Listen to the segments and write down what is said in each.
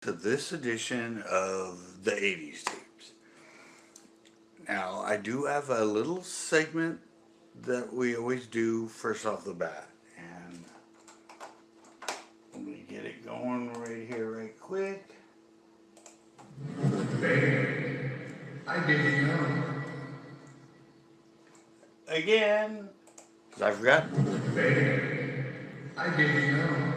To this edition of the 80s tapes. Now, I do have a little segment that we always do first off the bat, and let me get it going right here, right quick. I didn't know. Again, because I forgot. I didn't know.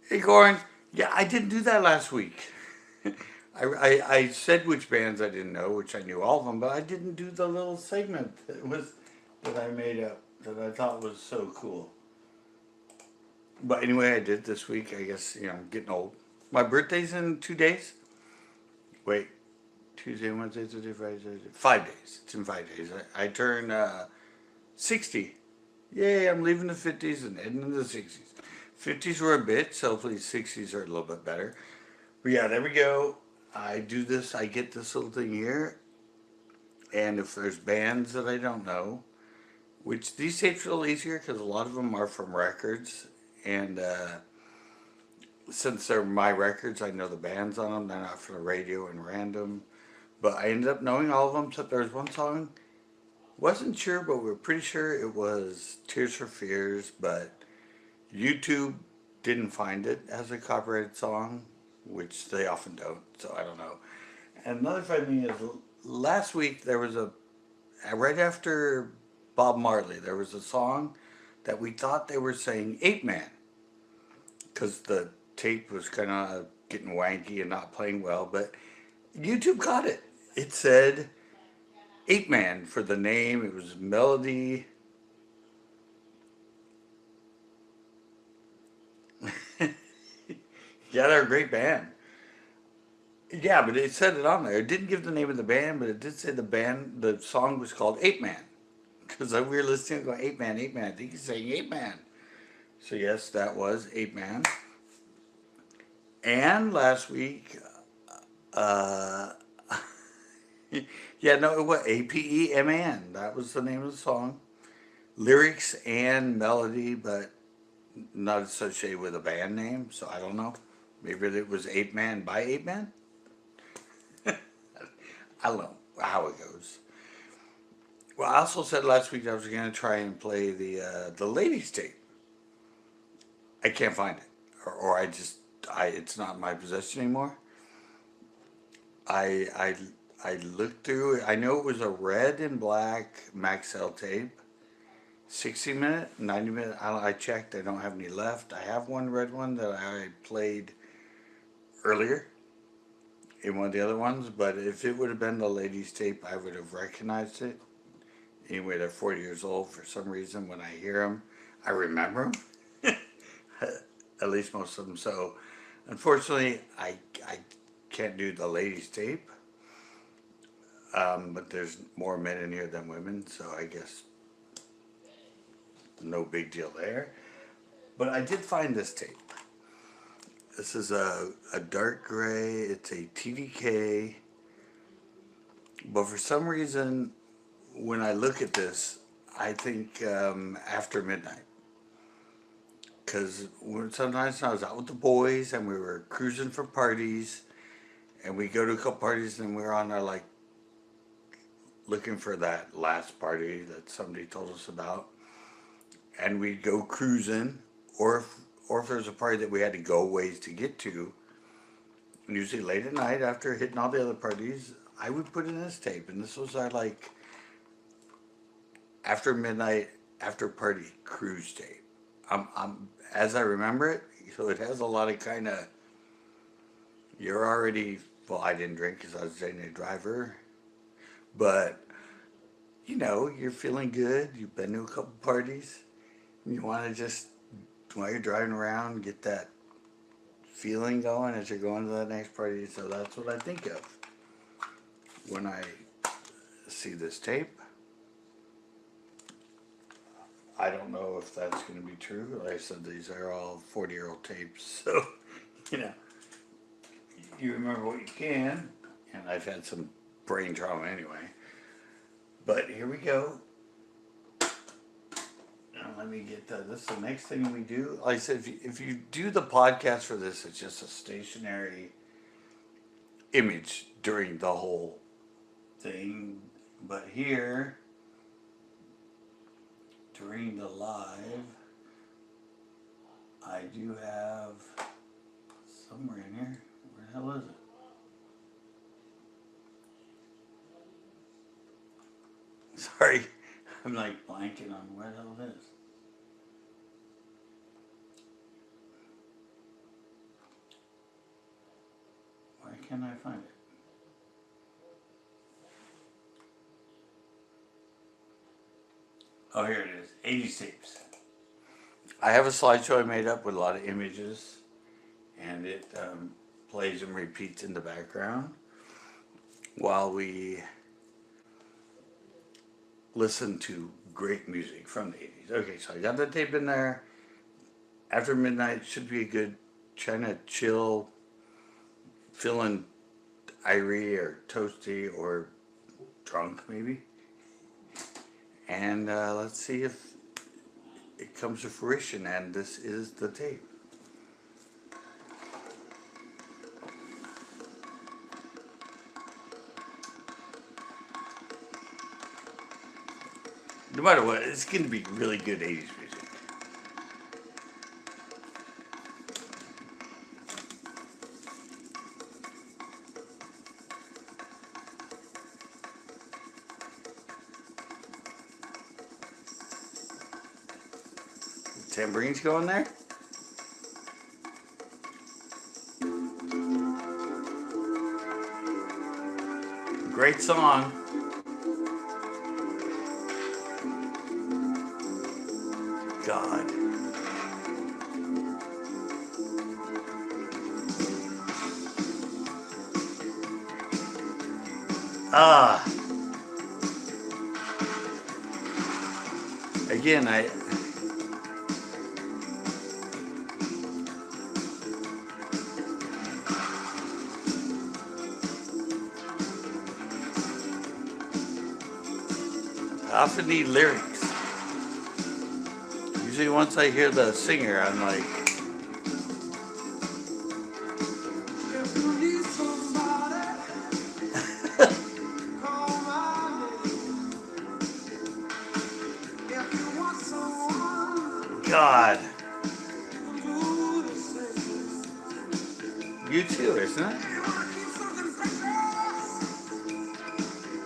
Hey, Corin. Yeah, I didn't do that last week. I said which bands I didn't know, which I knew all of them, but I didn't do the little segment that I made up that I thought was so cool. But anyway, I did this week. I guess I'm getting old. My birthday's in 2 days. Wait, Tuesday, Wednesday, Thursday, Friday, Thursday. 5 days. It's in 5 days. I turn 60. Yay! I'm leaving the 50s and heading into the 60s. 50s were a bit, so hopefully 60s are a little bit better. But yeah, there we go. I do this. I get this little thing here, and if there's bands that I don't know, which these tapes are a little easier because a lot of them are from records, and since they're my records, I know the bands on them. They're not from the radio and random. But I ended up knowing all of them except there was one song. Wasn't sure, but we were pretty sure it was Tears for Fears. But YouTube didn't find it as a copyrighted song, which they often don't. So I don't know. And another funny thing is, last week there was right after Bob Marley, there was a song that we thought they were saying Ape Man because the tape was kind of getting wanky and not playing well, but YouTube caught it. It said Ape Man for the name. It was Melody. Yeah, they're a great band. Yeah, but it said it on there. It didn't give the name of the band, but it did say the song was called Ape Man. Because we were listening going, Ape Man, Ape Man. I think he's saying Ape Man. So, yes, that was Ape Man. And last week, uh, yeah, no, it was APEMAN. That was the name of the song. Lyrics and melody, but not associated with a band name, so I don't know. Maybe it was Ape Man by Ape Man? I don't know how it goes. Well, I also said last week I was going to try and play the ladies' tape. I can't find it, or I it's not in my possession anymore. I I I looked through it. I know it was a red and black Maxell tape, 60 minute, 90 minute. I checked. I don't have any left. I have one red one that I played earlier in one of the other ones, but if it would have been the ladies' tape, I would have recognized it. Anyway, they're 40 years old for some reason. When I hear them, I remember them. At least most of them. So, unfortunately, I can't do the ladies' tape. But there's more men in here than women, so I guess no big deal there. But I did find this tape. This is a dark gray. It's a TDK. But for some reason, when I look at this, I think After Midnight. Because sometimes I was out with the boys and we were cruising for parties, and we go to a couple parties and we're on our like looking for that last party that somebody told us about, and we'd go cruising, or if there's a party that we had to go ways to get to, usually late at night after hitting all the other parties, I would put in this tape, and this was our like after midnight after party cruise tape. As I remember it, so it has a lot of kind of you're already well. I didn't drink because I was dating a driver, but you're feeling good. You've been to a couple parties. You want to just while you're driving around get that feeling going as you're going to that next party. So that's what I think of when I see this tape. I don't know if that's going to be true. Like I said, these are all 40-year-old tapes, so you know you remember what you can. And I've had some brain trauma anyway. But here we go. let me get this. Is the next thing we do. Like I said, if you do the podcast for this, it's just a stationary image during the whole thing. But here, during the live, I do have somewhere in here. Where the hell is it? Sorry, I'm like blanking on where the hell it is. Why can't I find it? Oh, here it is. 80s tapes. I have a slideshow I made up with a lot of images, and it plays and repeats in the background while we listen to great music from the 80s. Okay, so I got the tape in there. After midnight should be a good, trying to chill, feeling irie or toasty or drunk maybe. And let's see if it comes to fruition, and this is the tape. No matter what, it's going to be really good 80s music. Tambourines going there? Great song. God. Again, I often need lyrics. Usually once I hear the singer, I'm like, God. You too, isn't it?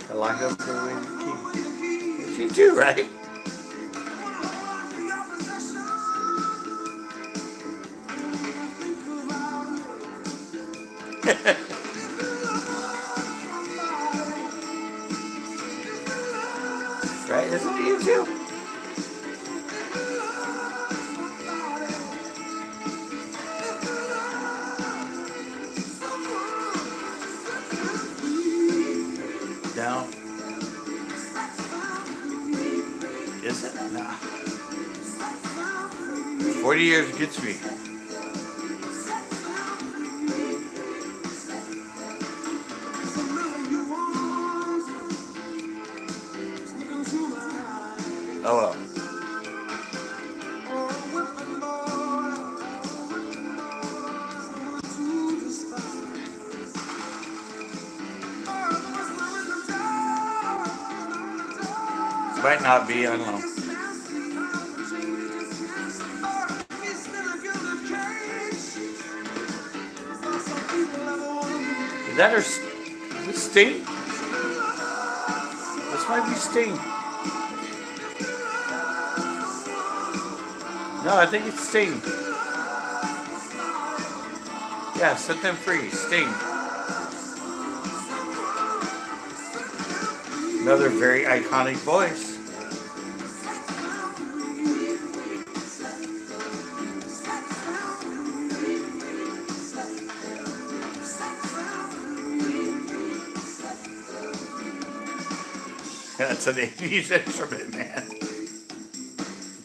I lock up the way to keep. You too, right? Right? Isn't it you too? No. Is it? Nah. 40 years gets me. Oh well. Might not be, I don't know. Is that her? Is this Sting? This might be Sting. No, I think it's Sting. Yeah, set them free. Sting. Another very iconic voice. That's an 80s instrument, man.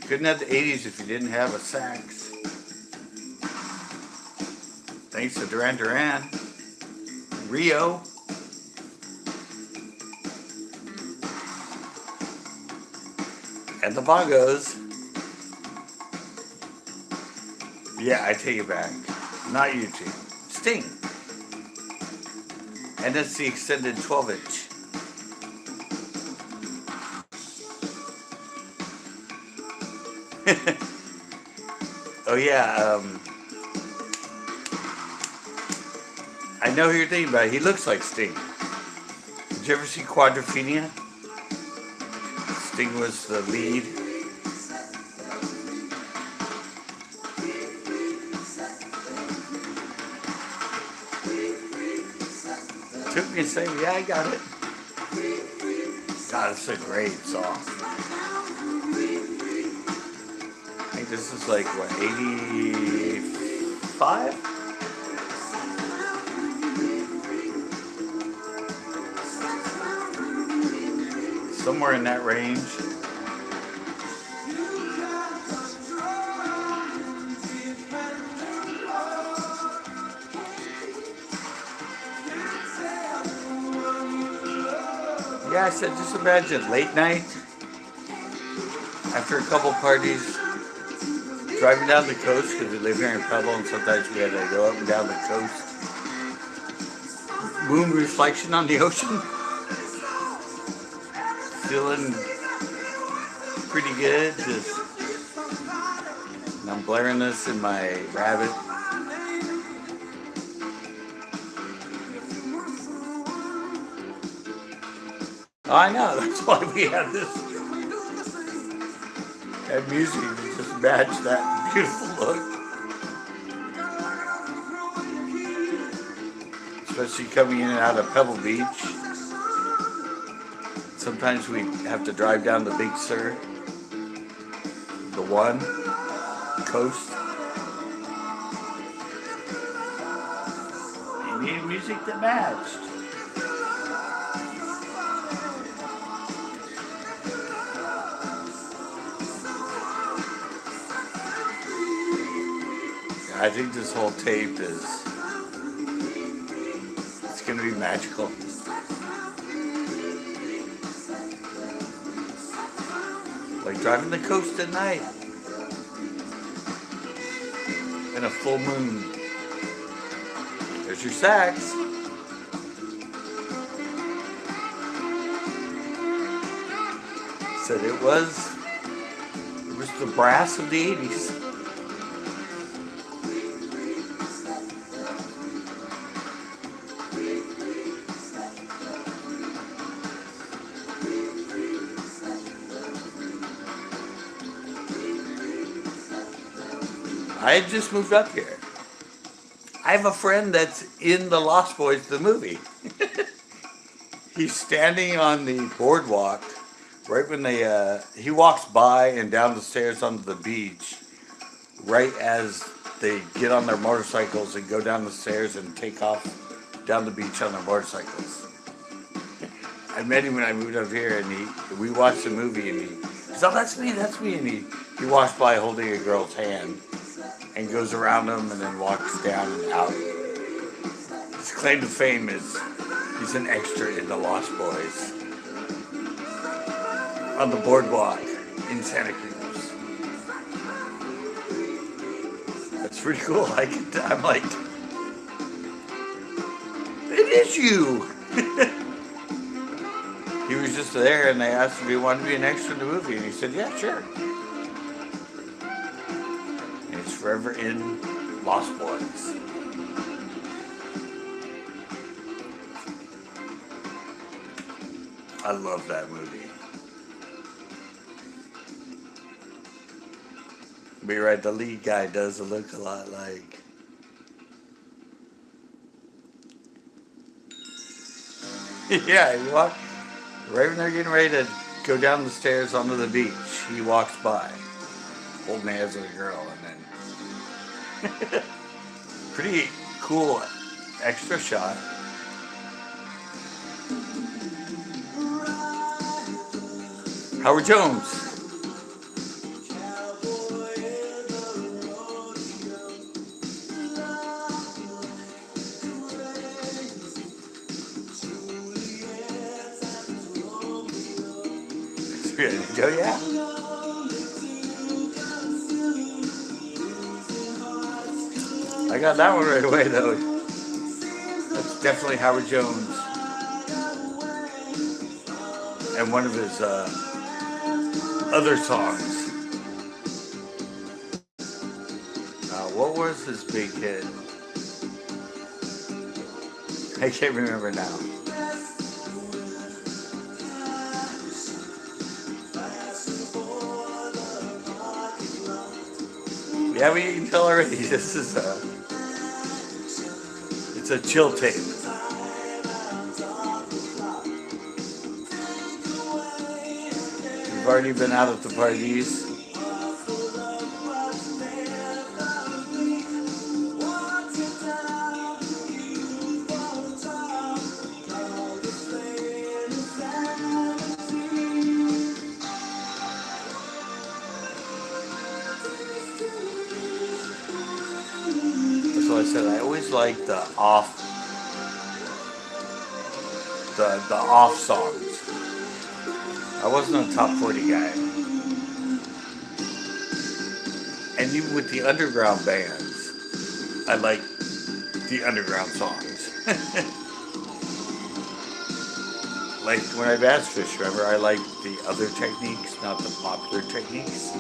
Couldn't have the 80s if you didn't have a sax. Thanks to Duran Duran. Rio. And the bongos. Yeah, I take it back. Not YouTube. Sting. And it's the extended 12-inch. Oh yeah, I know who you're thinking about. He looks like Sting. Did you ever see Quadrophenia? Sting was the lead. Took me a second. Yeah, I got it. God, it's a great song. I think this is like, what, 85? Somewhere in that range. Yeah, I said, just imagine late night, after a couple parties, driving down the coast, because we live here in Pueblo, and sometimes we had to go up and down the coast. Moon reflection on the ocean. Feeling pretty good. Just, and I'm blaring this in my Rabbit. Oh, I know. That's why we had this. That music to just match that beautiful look. Especially coming in and out of Pebble Beach. Sometimes we have to drive down the Big Sur, the one coast. You needed music that matched. I think this whole tape it's going to be magical. Like driving the coast at night. In a full moon. There's your sax. Said it was the brass of the 80s. I had just moved up here. I have a friend that's in The Lost Boys, the movie. He's standing on the boardwalk right when he walks by and down the stairs onto the beach right as they get on their motorcycles and go down the stairs and take off down the beach on their motorcycles. I met him when I moved up here, and we watched the movie, and he said, "Oh, that's me," and he walks by holding a girl's hand and goes around them and then walks down and out. His claim to fame is he's an extra in The Lost Boys on the boardwalk in Santa Cruz. That's pretty cool. I'm like, it is you. He was just there, and they asked if he wanted to be an extra in the movie, and he said, "Yeah, sure." And he's forever in Lost Boys. I love that movie. Be right, the lead guy does look a lot like. Yeah, he walked right when they're getting ready to go down the stairs onto the beach. He walks by, holding hands with a girl, and then pretty cool extra shot. Howard Jones. Oh yeah. I got that one right away though. That's definitely Howard Jones and one of his other songs. What was his big hit? I can't remember now. Yeah, we can tell already. This is it's a chill tape. We've already been out at the parties. So I said I always like the off songs. I wasn't a top 40 guy. And even with the underground bands, I like the underground songs. Like when I bass fish, remember, I like the other techniques, not the popular techniques.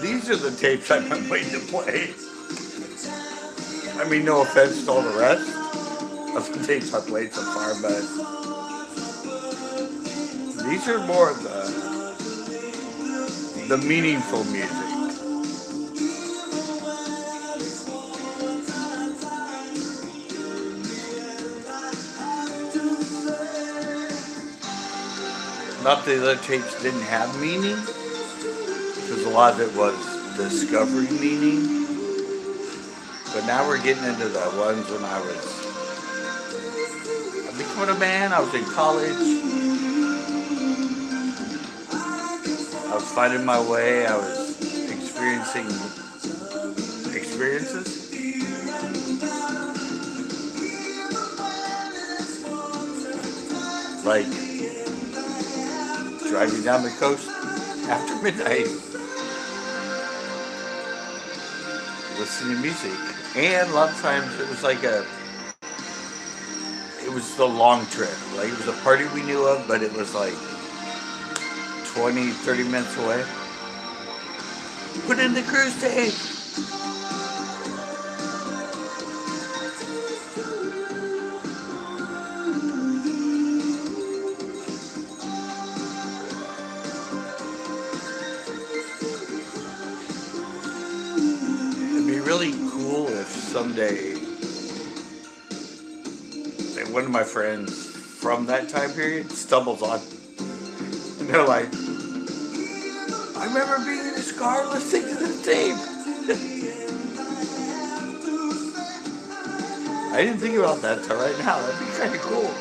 These are the tapes I've been waiting to play. I mean, no offense to all the rest of the tapes I played so far, but these are more of the meaningful music. Not that the other tapes didn't have meaning, because a lot of it was discovering meaning. But now we're getting into the ones when I becoming a man, I was in college, I was finding my way, I was experiencing experiences. Like driving down the coast after midnight, listening to music. And a lot of times it was it was the long trip. Like it was a party we knew of, but it was like 20, 30 minutes away. Put in the cruise tape. It'd be really cool if someday one of my friends from that time period stumbles on, and they're like, I remember being in this car listening to this tape. I didn't think about that till right now. That'd be kind of cool.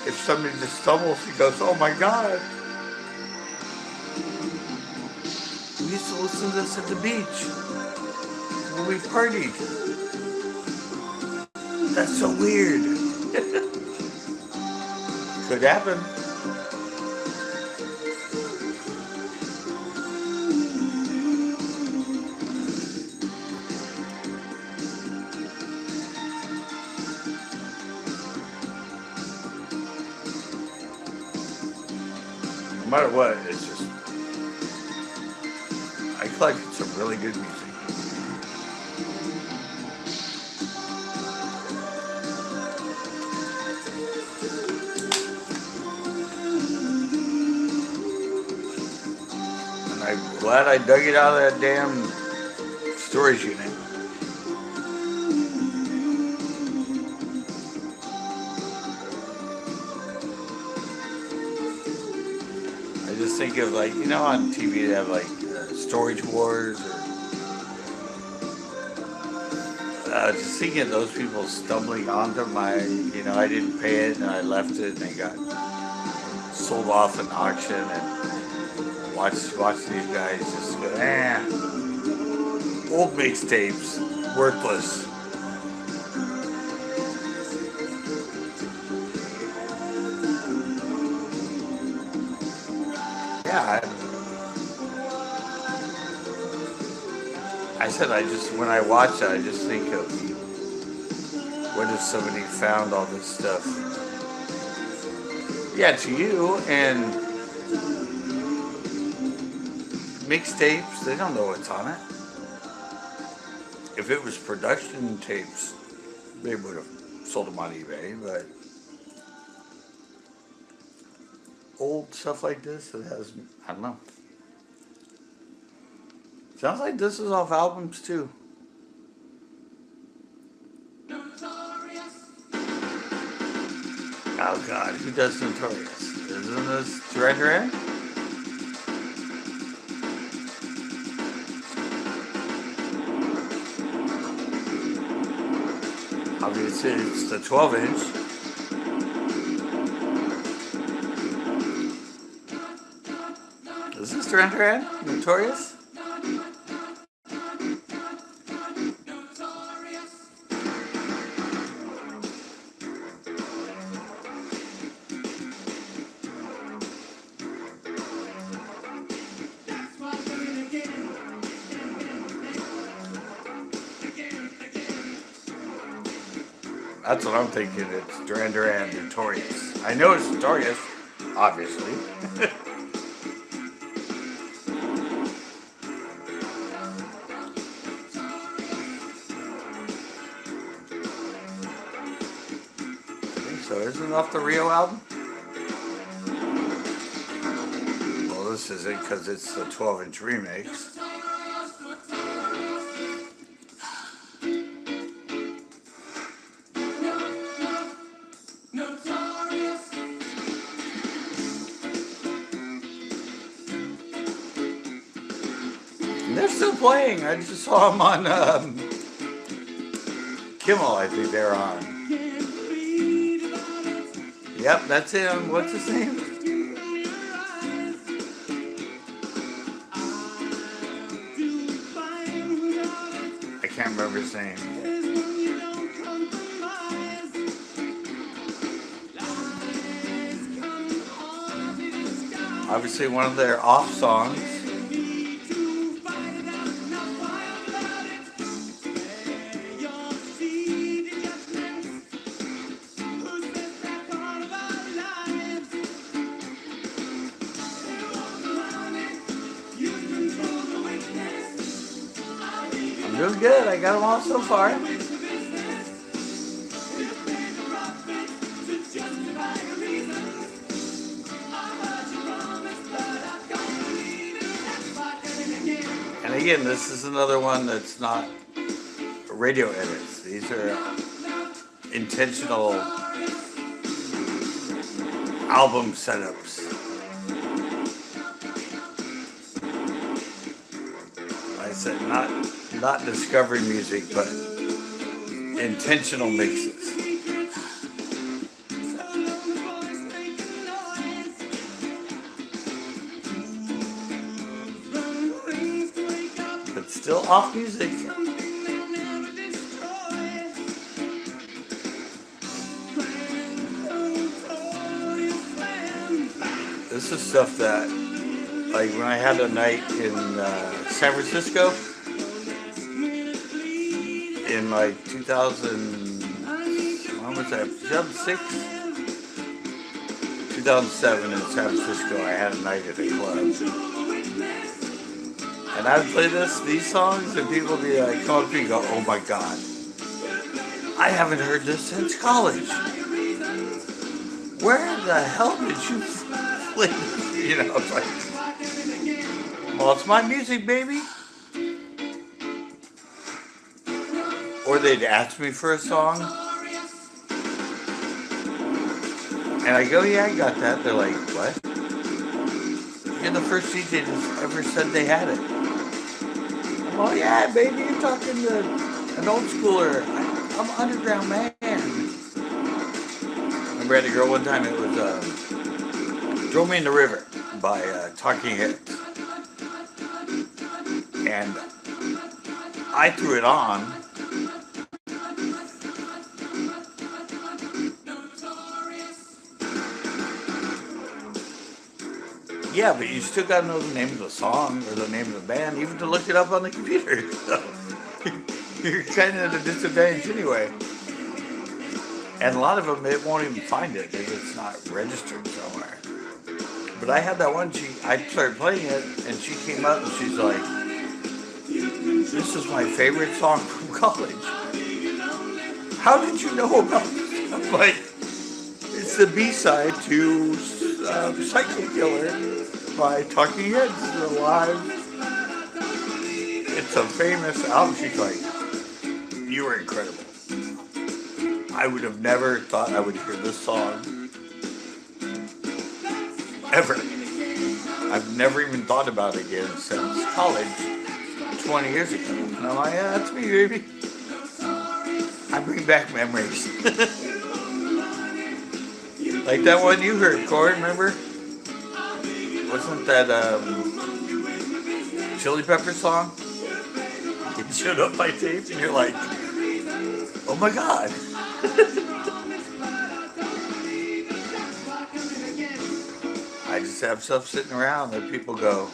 If somebody just stumbles and goes, oh my God, we used to listen to this at the beach when we partied. That's so weird. Could happen. No matter what, it's just, I collected some really good music. I'm glad I dug it out of that damn storage unit. I just think of like, you know, on TV they have like storage wars, or just thinking of those people stumbling onto my, you know, I didn't pay it and I left it and they got sold off at auction, and Watch these guys just go, old mixtapes, worthless. Yeah, I said when I watch it, I just think of when if somebody found all this stuff. Yeah, to you and mixtapes, they don't know what's on it. If it was production tapes, they would have sold them on eBay, but old stuff like this, it has, I don't know. Sounds like this is off albums too. Oh God, who does Notorious? Isn't this Duran Duran? Obviously, it's the 12-inch. Is this Duran Duran? Notorious? That's what I'm thinking. It's Duran Duran, Notorious. I know it's Notorious, obviously. I think so. Isn't it off the Rio album? Well, this isn't because it's the 12-inch remix. They're still playing. I just saw them on Kimmel, I think they're on. Yep, that's him. What's his name? I can't remember his name. Obviously one of their off songs. Doing good. I got them all so far. And again, this is another one that's not radio edits. These are intentional album setups. Like I said, not discovery music, but intentional mixes. But still off music. This is stuff that, like when I had a night in San Francisco, in like 2000, when was that, 2006? 2007 in San Francisco, I had a night at a club. And I would play these songs, and people would be like, come up to me and go, oh my God, I haven't heard this since college. Where the hell did you play this? You know, it's like, well, it's my music, baby. Or they'd ask me for a song, and I go, yeah, I got that. They're like, what? You're the first DJ that's ever said they had it. Oh yeah, baby, you're talking to an old schooler. I'm an underground man. I remember I had a girl one time, it was Throw Me in the River by Talking Heads. and I threw it on. Yeah, but you still gotta know the name of the song or the name of the band, even to look it up on the computer. So you're kind of at a disadvantage anyway. And a lot of them, it won't even find it if it's not registered somewhere. But I had that one. I started playing it, and she came up and she's like, "This is my favorite song from college. How did you know about this?" I'm like, "It's the B-side to Psycho Killer by Talking Heads, the live. It's a famous album." She's like, "You were incredible. I would have never thought I would hear this song ever. I've never even thought about it again since college 20 years ago." And I'm like, "Yeah, that's me, baby. I bring back memories." Like that one you heard, Corey, remember? Wasn't that Chili Pepper song? It showed up by tape and you're like, "Oh my God." I just have stuff sitting around that people go,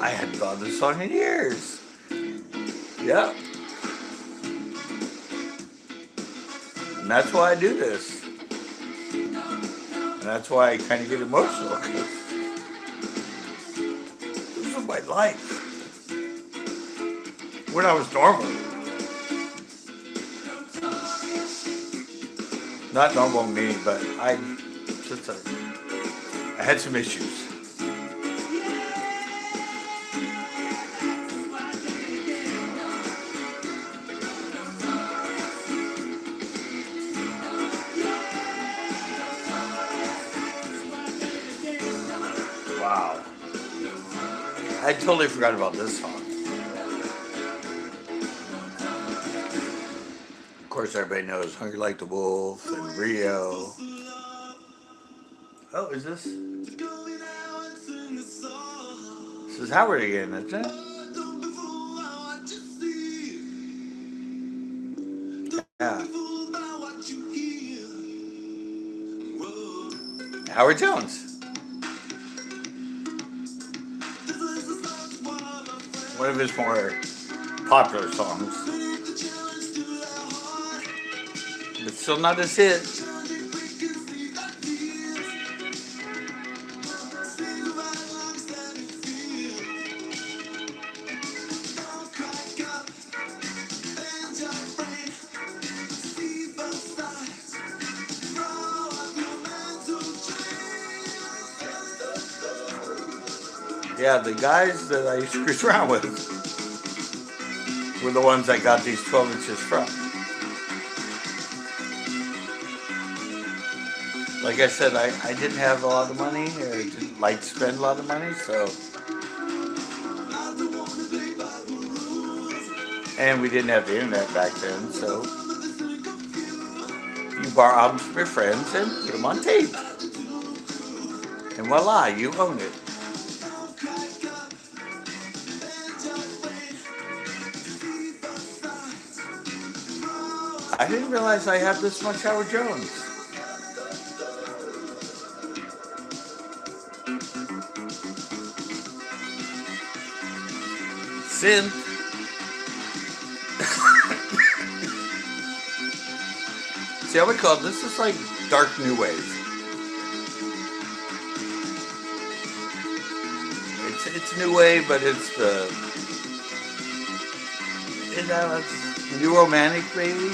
"I hadn't thought of this song in years." Yep. And that's why I do this. And that's why I kind of get emotional. This is my life. When I was normal. Not normal me, but I had some issues. Wow. I totally forgot about this song. Of course, everybody knows Hungry Like the Wolf and Rio. Oh, is this? This is Howard again, isn't it? Yeah. Howard Jones. One of his more popular songs. But still not his hit. Yeah, the guys that I used to cruise around with were the ones I got these 12 inches from. Like I said, I didn't have a lot of money, or didn't like to spend a lot of money, so. And we didn't have the internet back then, so you borrow albums from your friends and put them on tape. And voila, you own it. I didn't realize I had this much Howard Jones. Synth. See, I would call this is like dark new wave. It's new wave, but it's it's new romantic maybe.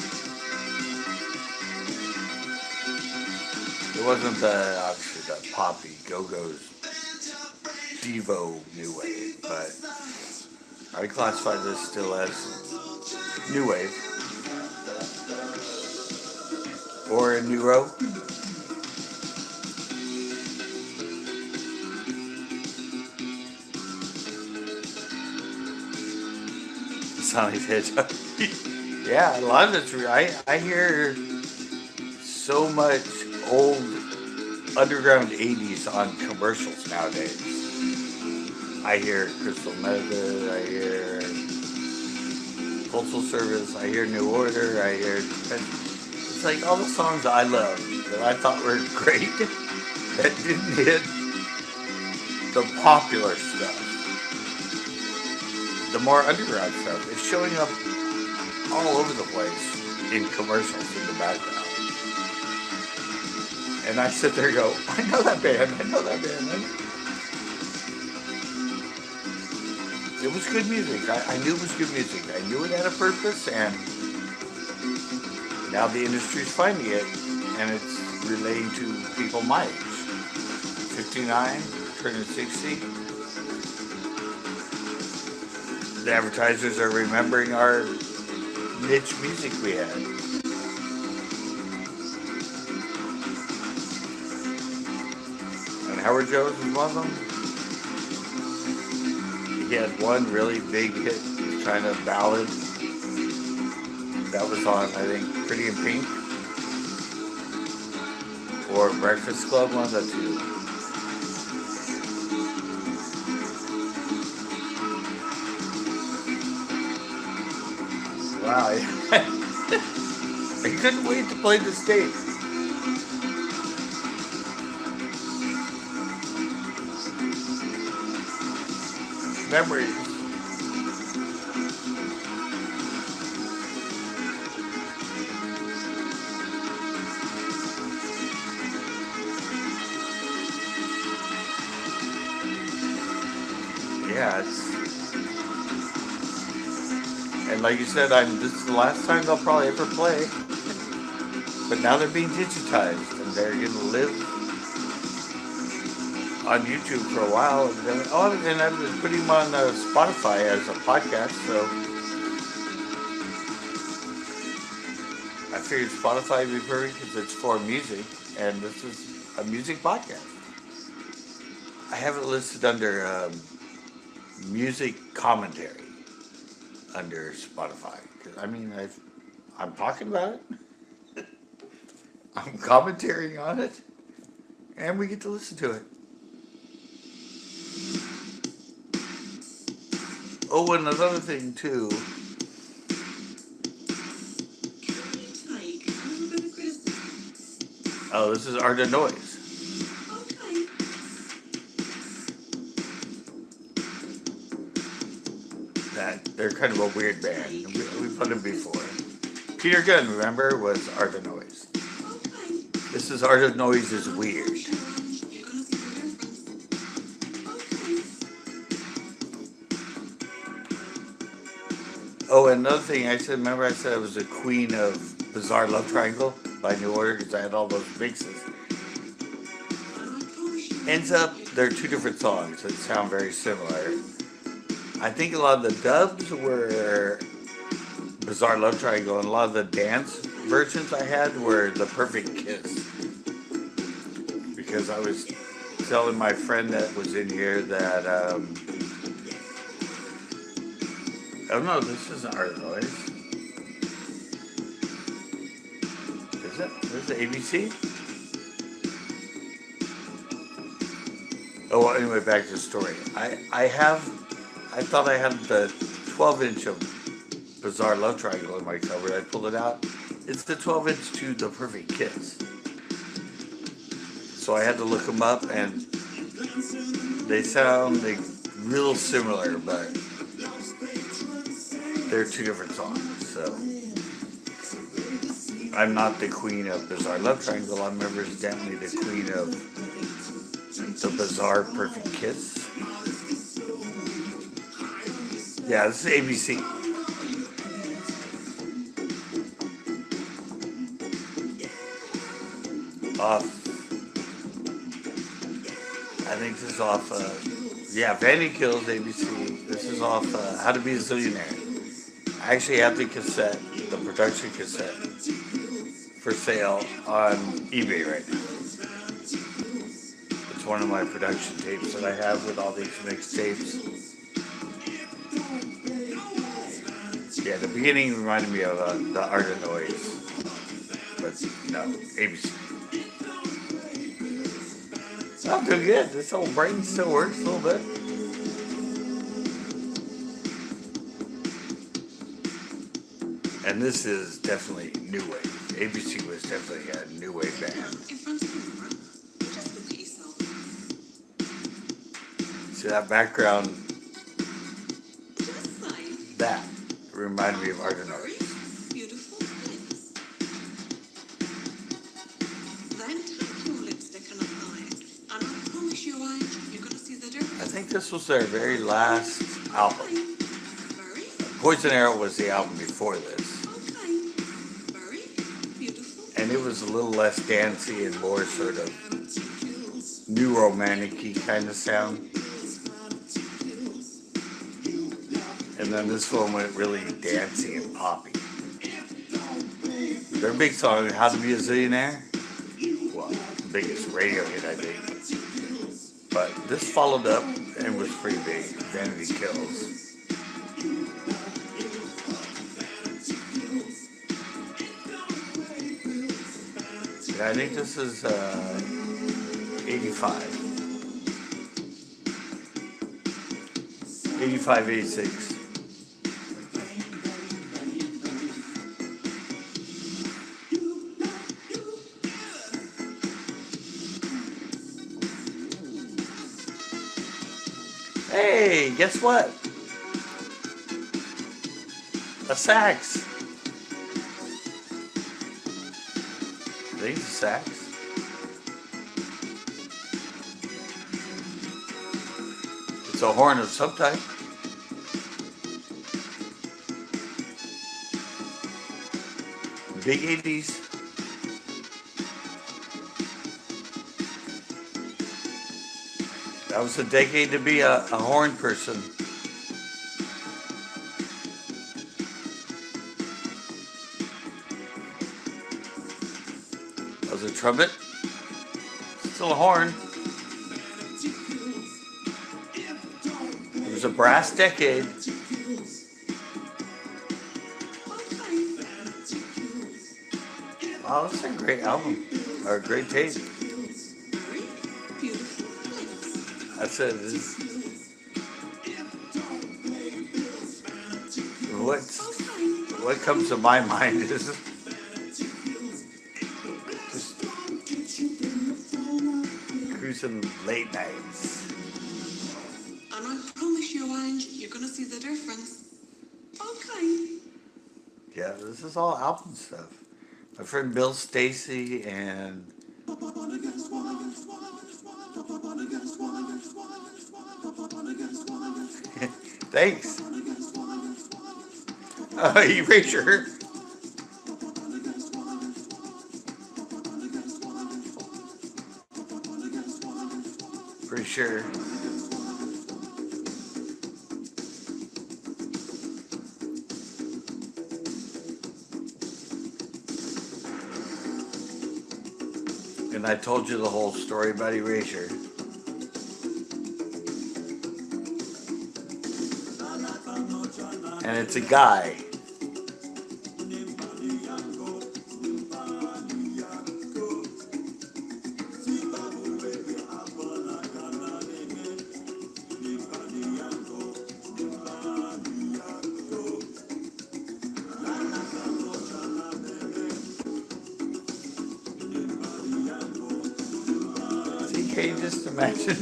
It wasn't obviously the poppy Go-Go's Devo new wave, but I classify this still as new wave or a new row. Sonic Hedgehog. Yeah, a lot of it's I hear so much old underground 80s on commercials nowadays. I hear Crystal Method, I hear Postal Service, I hear New Order, I hear. It's like all the songs I love that I thought were great that didn't hit the popular stuff. The more underground stuff is showing up all over the place in commercials in the background. And I sit there and go, I know that band, I know that band. It was good music. I knew it was good music. I knew it had a purpose, and now the industry's finding it, and it's relating to people my age. 59, turning 60. The advertisers are remembering our niche music we had. And Howard Jones was one of them. He had one really big hit, kind of ballad. That was on, I think, Pretty in Pink. Or Breakfast Club, one of the two. Wow. I couldn't wait to play this tape. Memories. Yeah, and like you said, this is the last time they'll probably ever play. But now they're being digitized, and they're gonna live on YouTube for a while. And then, and I'm putting them on Spotify as a podcast. So I figured Spotify would be perfect because it's for music, and this is a music podcast. I have it listed under music commentary under Spotify. I mean, I'm talking about it. I'm commentating on it, and we get to listen to it. Oh, and another thing too. Oh, this is Art of Noise. They're kind of a weird band. We put them before. Peter Gunn, remember, was Art of Noise. This is Art of Noise is Weird. Oh, and another thing I said, remember I said I was a queen of Bizarre Love Triangle by New Order because I had all those mixes. Ends up, they're two different songs that sound very similar. I think a lot of the dubs were Bizarre Love Triangle, and a lot of the dance versions I had were The Perfect Kiss. Because I was telling my friend that was in here that, oh no, this isn't Art of Noise. Is it? This is ABC? Oh, well, anyway, back to the story. I thought I had the 12-inch of Bizarre Love Triangle in my cover. I pulled it out. It's the 12-inch to The Perfect Kiss. So I had to look them up, and they sound real similar, but they're two different songs. So I'm not the queen of Bizarre Love Triangle. I'm evidently the queen of the Bizarre Perfect Kiss. Yeah, this is ABC. Off. I think this is off. Vanity Kills ABC. This is off How to Be a Zillionaire. I actually have the cassette, the production cassette, for sale on eBay right now. It's one of my production tapes that I have with all these mixed tapes. Yeah, the beginning reminded me of the Art of Noise, but no, ABC. I'm doing good. This old brain still works a little bit. And this is definitely new wave. ABC was definitely a new wave band. See that background? That reminded me of Ardennes. I think this was their very last album. Poison Arrow was the album before this. And it was a little less dancey and more sort of new romantic-y kind of sound. And then this one went really dancey and poppy. Their big song, How to Be a Zillionaire, well, the biggest radio hit, I think. But this followed up and was pretty big, Vanity Kills. Yeah, I think this is 85. 85, 86. Hey, guess what? A sax. I think it's a sax. It's a horn of some type. Big 80s. That was a decade to be a horn person. That was a trumpet. Still a horn. It was a brass decade. Wow, that's a great album. Or a great tape. That's it. What comes to my mind is just cruising late nights. And I promise you, Ange, you're gonna see the difference. Okay. Yeah, this is all album stuff. My friend Bill Stacy and thanks. Erasure. Pretty sure. And I told you the whole story about Erasure. And it's a guy. Can you just imagine?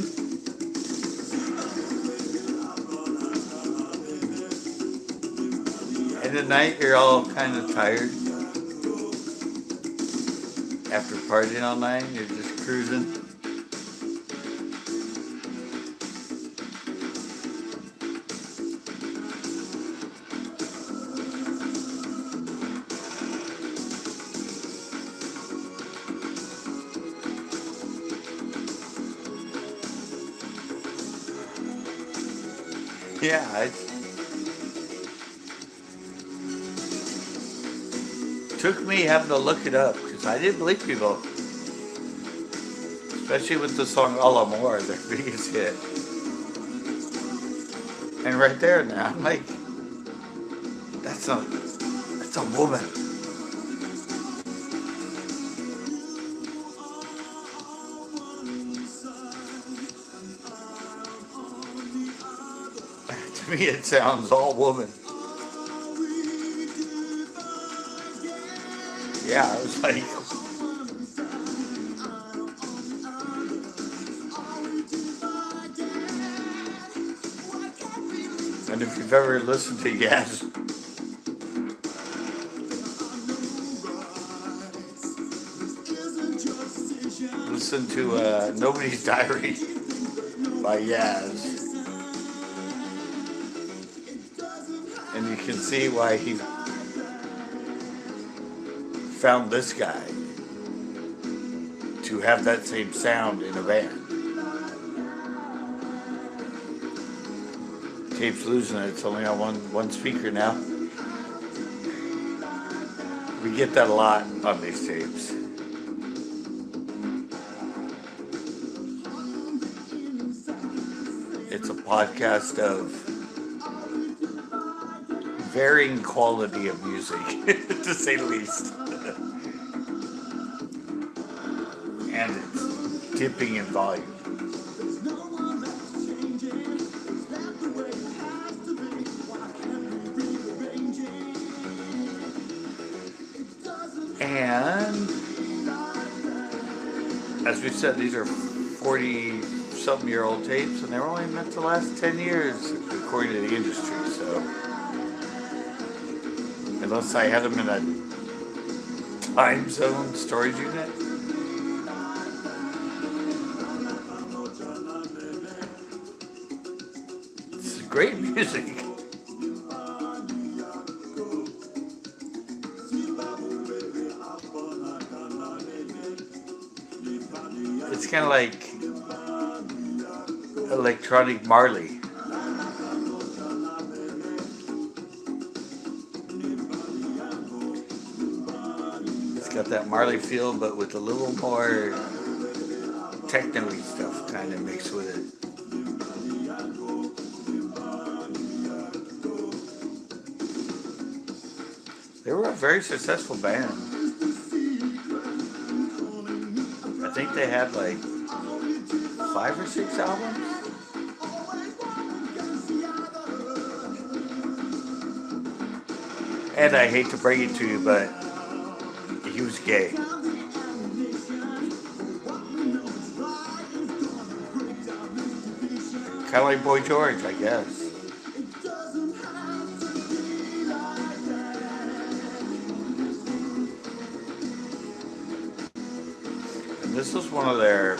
And at night you're all kind of tired. After partying all night, you're just cruising. Yeah, it took me having to look it up because I didn't believe people, especially with the song "A l'Amour," their biggest hit. And right there now, I'm like, that's a woman. To me, it sounds all woman. Yeah, I was like, and if you've ever listened to Yaz, listen to Nobody's Diary by Yaz, and you can see why he found this guy to have that same sound in a band. Tape's losing it. It's only on one speaker now. We get that a lot on these tapes. It's a podcast of varying quality of music, to say the least. And it's dipping in volume. And as we said, these are 40-something-year-old tapes, and they're only meant to last 10 years, according to the industry. So, unless I had them in a time zone storage unit, it's great music. It's kind of like electronic Marley. It's got that Marley feel, but with a little more techno-y stuff kind of mixed with it. They were a very successful band. I think they had like 5 or 6 albums. And I hate to break it to you, but he was gay. Kind of like Boy George, I guess. And this was one of their...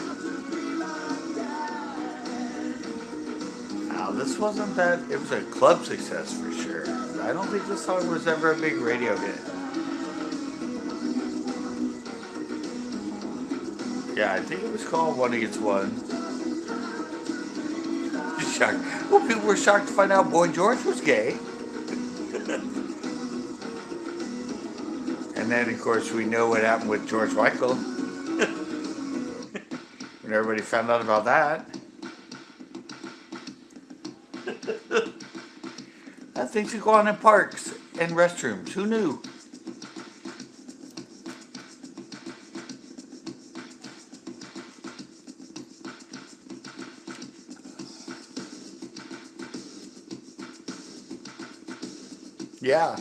Now, this wasn't that... It was a club success for sure. I don't think this song was ever a big radio hit. Yeah, I think it was called One Against One. Shocked. Well, people were shocked to find out Boy George was gay. And then, of course, we know what happened with George Michael. When everybody found out about that. That thing should go on in parks and restrooms. Who knew? Yeah.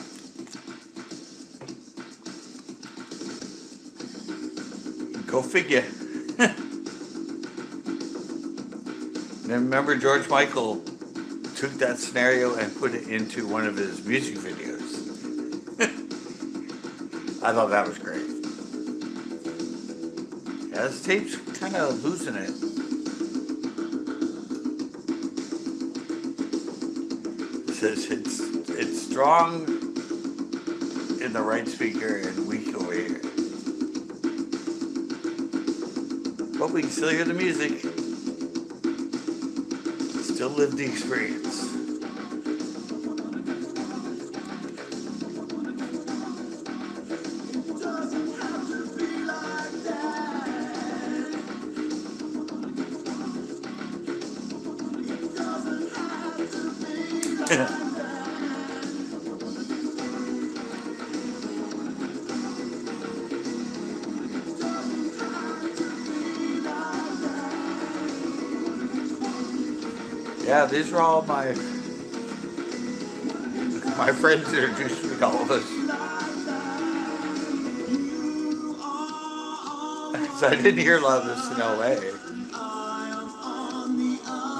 Go figure. Then remember, George Michael took that scenario and put it into one of his music videos. I thought that was great. Yeah, this tape's kind of losing it. It's strong in the right speaker and weak over here. But we can still hear the music. Still live the experience. Yeah, these are all my friends introduced me to all of us. So I didn't hear a lot of this in LA.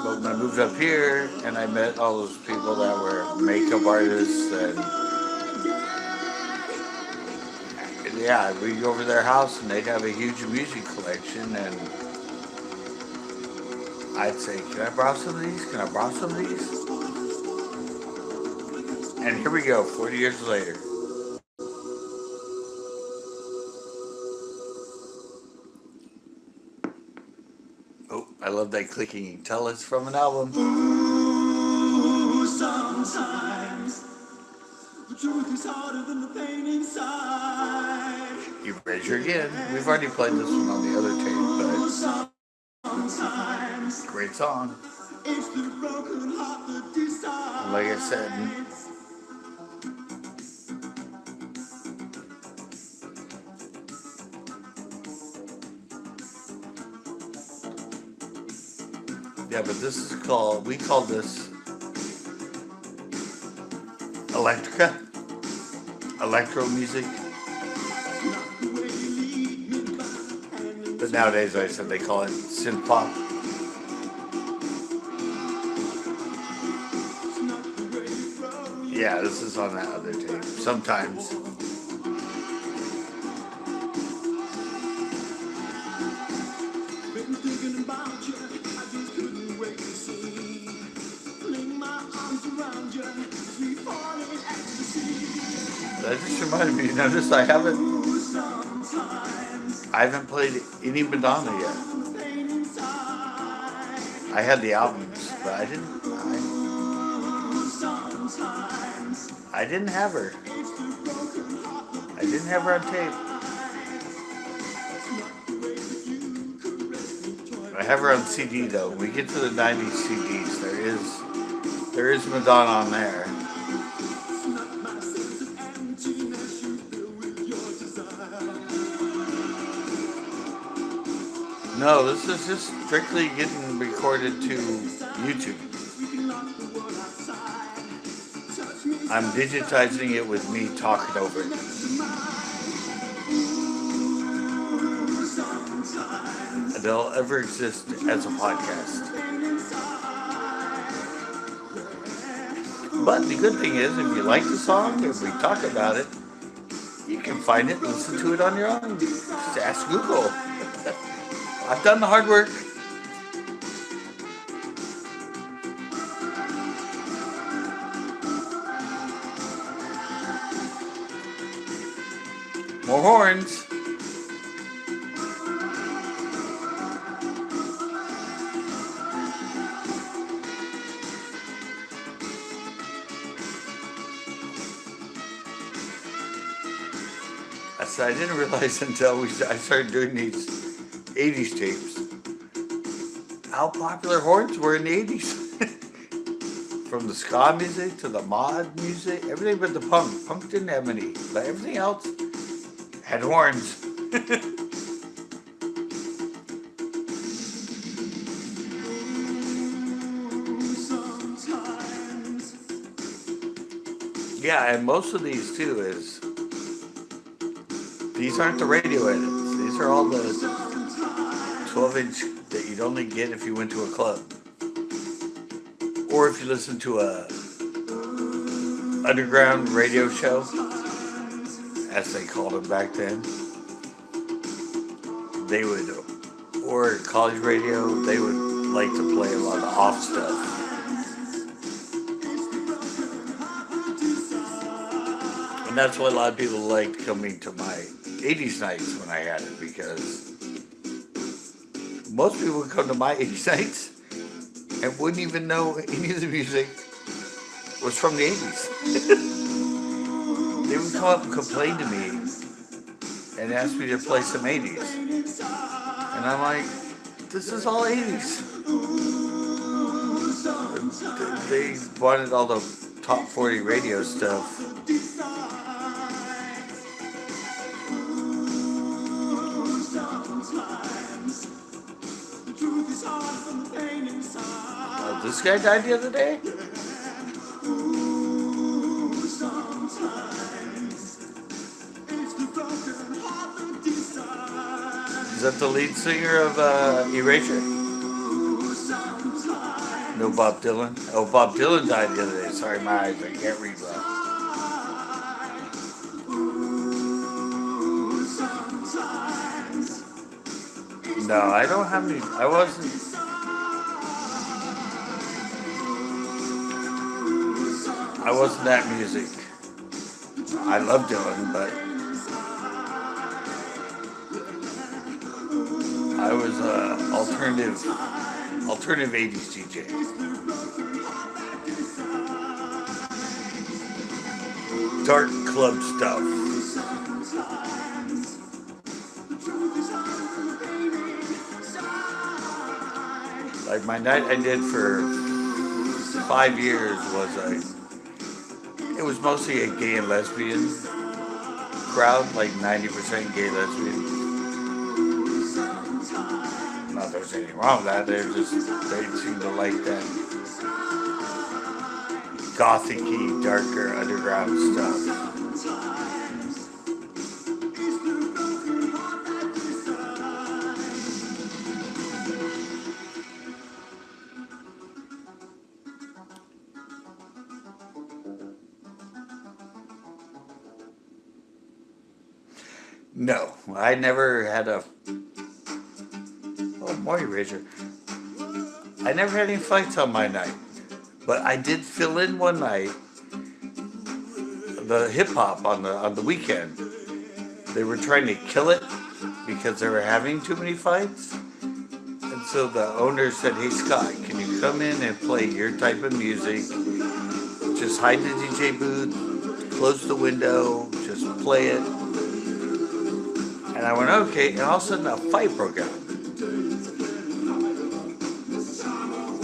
But when I moved up here and I met all those people that were makeup artists and yeah, we'd go over to their house and they'd have a huge music collection and I'd say, can I borrow some of these? Can I borrow some of these? And here we go, 40 years later. Oh, I love that clicking. You can tell it's from an album. Ooh, sometimes the truth is harder than the pain inside. Erasure again. We've already played this one on the other tape, Sometimes but great song. it's the broken heart that decides. And like I said, yeah, but this is called, we call this Electrica, electro music. But nowadays, like I said, they call it synth pop. Yeah, this is on that other tape. Sometimes. Been thinking about you, I just couldn't wait to see. Fling my arms around you, we fall in ecstasy. That just reminded me. Notice I haven't played any Madonna yet. I had the albums, but I didn't have her. I didn't have her on tape. I have her on CD though. When we get to the 90s CDs, there is Madonna on there. No, this is just strictly getting recorded to YouTube. I'm digitizing it with me talking over it. And they'll ever exist as a podcast. But the good thing is, if you like the song, if we talk about it, you can find it and listen to it on your own. Just ask Google. I've done the hard work. More horns. I didn't realize until I started doing these 80s tapes how popular horns were in the 80s. From the ska music to the mod music, everything but the punk. Punk didn't have any, but everything else had horns. Yeah, and most of these too is, these aren't the radio edits. These are all the 12-inch that you'd only get if you went to a club. Or if you listen to a underground radio show, as they called them back then. They would, or college radio, they would like to play a lot of off stuff. And that's why a lot of people liked coming to my 80s nights when I had it, because most people would come to my 80s nights and wouldn't even know any of the music was from the 80s. They would come up and complain to me and ask me to play some 80s. And I'm like, this is all 80s. They wanted all the top 40 radio stuff. This guy died the other day? that the lead singer of Erasure? No, Bob Dylan. Oh, Bob Dylan died the other day. Sorry, my eyes. I can't read well. No, I don't have any. I wasn't. I wasn't that music. I love Dylan, but I was alternative 80s DJ. Dark club stuff. Like my night I did for 5 years it was mostly a gay and lesbian crowd, like 90% gay lesbian. Not that there's anything wrong with that, they seem to like that gothic-y, darker, underground stuff. No, I never had a... Oh, more erasure. I never had any fights on my night. But I did fill in one night the hip-hop on the weekend. They were trying to kill it because they were having too many fights. And so the owner said, hey Scott, can you come in and play your type of music? Just hide the DJ booth, close the window, just play it. And I went, okay, and all of a sudden a fight broke out.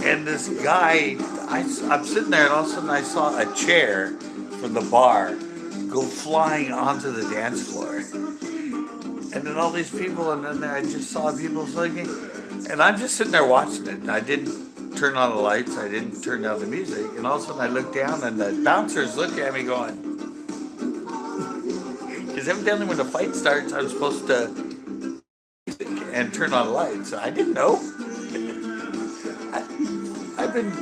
And this guy, I'm sitting there and all of a sudden I saw a chair from the bar go flying onto the dance floor. And then all these people, and then I just saw people singing. And I'm just sitting there watching it. And I didn't turn on the lights, I didn't turn down the music. And all of a sudden I looked down and the bouncers looked at me going, because evidently when the fight starts, I'm supposed to and turn on the lights. I didn't know. I've been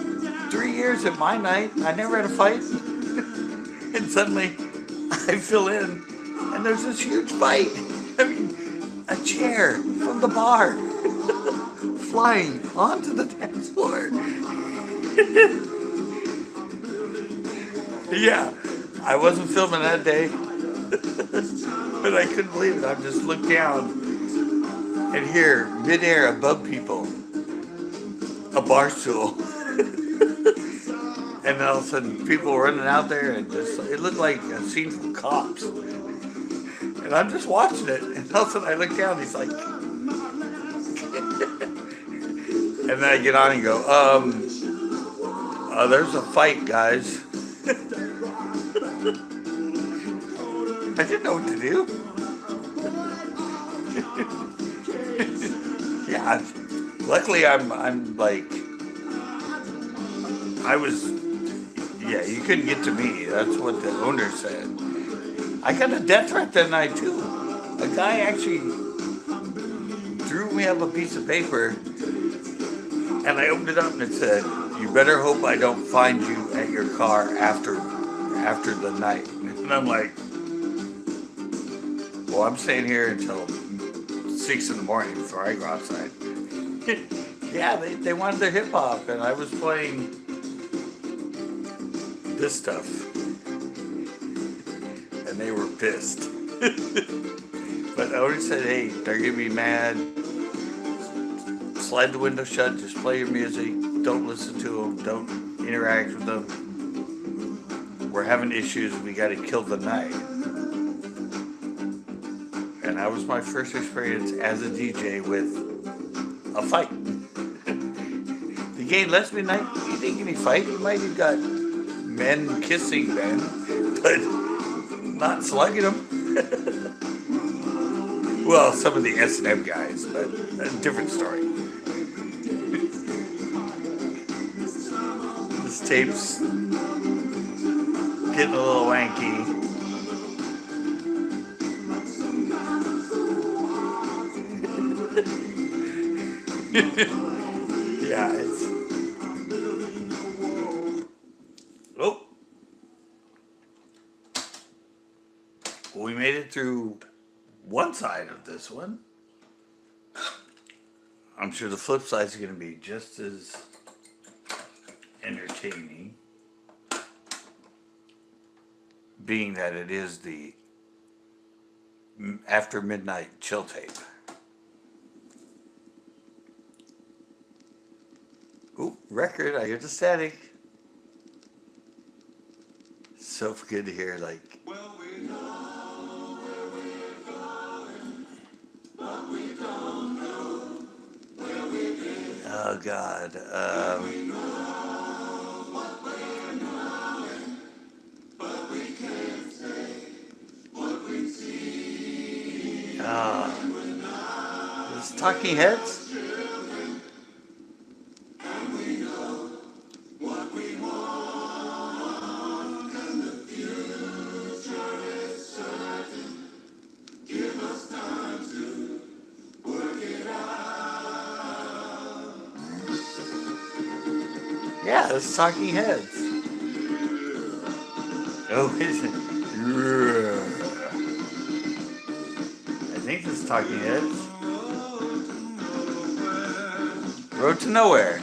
3 years at my night. I never had a fight. And suddenly I fill in and there's this huge fight. I mean, a chair from the bar flying onto the dance floor. Yeah, I wasn't filming that day. But I couldn't believe it. I just looked down and here, midair above people, a bar stool. And then all of a sudden people were running out there and it looked like a scene from Cops. And I'm just watching it and all of a sudden I look down and he's like, and then I get on and go, there's a fight, guys. I didn't know what to do. Yeah, luckily I'm like, yeah, you couldn't get to me. That's what the owner said. I got a death threat that night too. A guy actually threw me up a piece of paper and I opened it up and it said, you better hope I don't find you at your car after the night. And I'm like, well, I'm staying here until 6 in the morning before I go outside. Yeah, they wanted their hip hop and I was playing this stuff. And they were pissed. But I already said, hey, they're gonna be mad. Slide the window shut, just play your music. Don't listen to them, don't interact with them. We're having issues, we gotta kill the night. And that was my first experience as a DJ with a fight. The gay and lesbian night, you didn't get any fight. You might have got men kissing men, but not slugging them. Well, some of the S&M guys, but a different story. This tape's getting a little wanky. Yeah, it's. Oh, we made it through one side of this one. I'm sure the flip side is going to be just as entertaining, being that it is the after midnight chill tape. Ooh, record, I hear the static. So good to hear, like, oh God. It's Talking Heads? Yeah, it's Talking Heads. Oh, is it? I think it's Talking Heads. Road to Nowhere.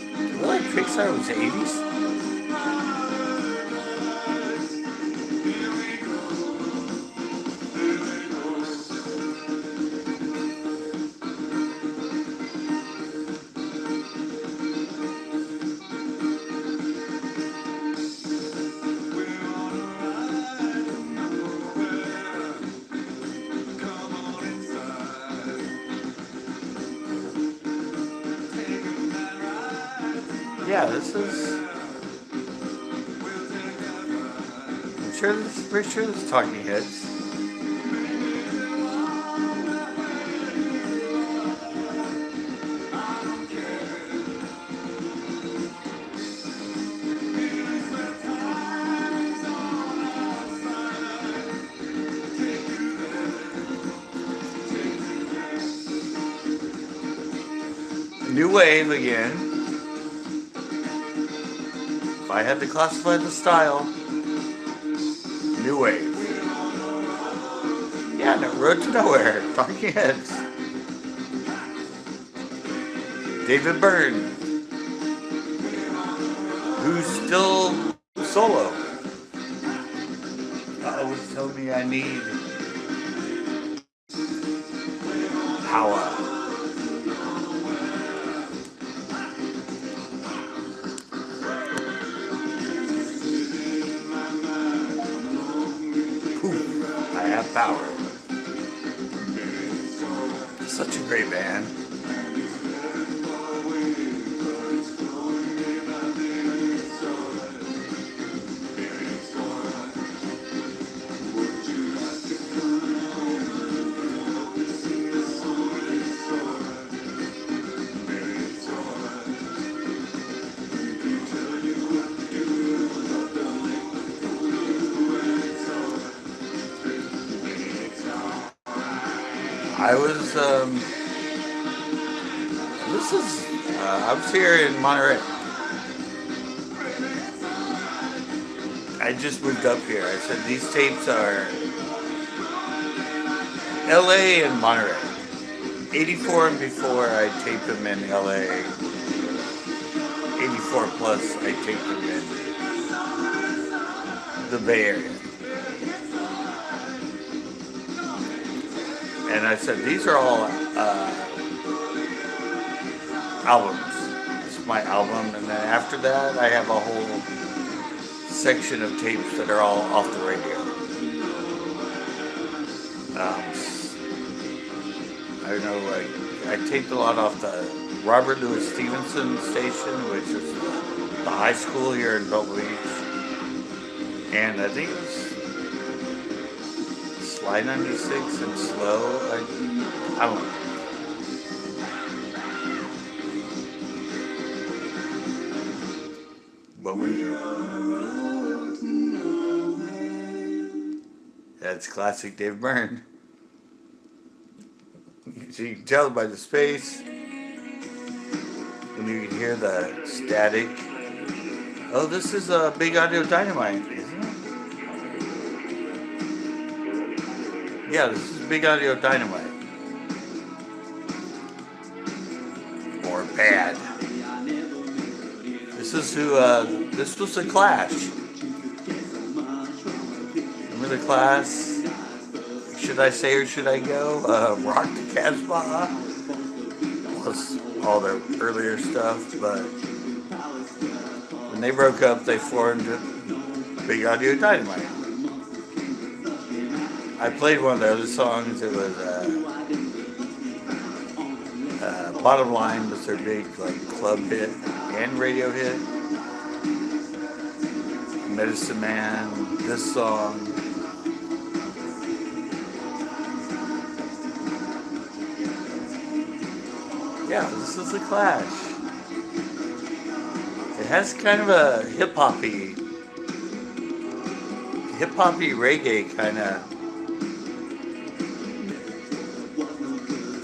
I feel like Pixar was 80s. Yeah, this is. Pretty sure this is Talking Heads. New Wave again. If I had to classify the style, New Wave. Yeah, no, Road to Nowhere, Talking Heads. David Byrne, who's still solo. Always tell me I need power. Poof, I have power. Such a great band. I was, I was here in Monterey. I just moved up here. I said these tapes are LA and Monterey. 84 and before, I taped them in LA. 84 plus, I taped them in the Bay Area. And I said, these are all albums. This is my album. And then after that, I have a whole section of tapes that are all off the radio. I don't know, I taped a lot off the Robert Louis Stevenson station, which is the high school here in Belton Beach. And I think it was Slide 96 and Slow. I don't know. But that's classic Dave Byrne. So you can tell by the space, when you can hear the static. Oh, this is a Big Audio Dynamite, isn't it? Yeah, this is Big Audio Dynamite. Or Bad. This is who, this was The Clash. Remember The Clash? Should I Say or Should I Go? Rock the Casbah. Plus all their earlier stuff, but when they broke up, they formed Big Audio Dynamite. I played one of their other songs. It was Bottom Line was their big club hit and radio hit. Medicine Man, this song. Yeah, this is The Clash. It has kind of a hip-hoppy reggae kind of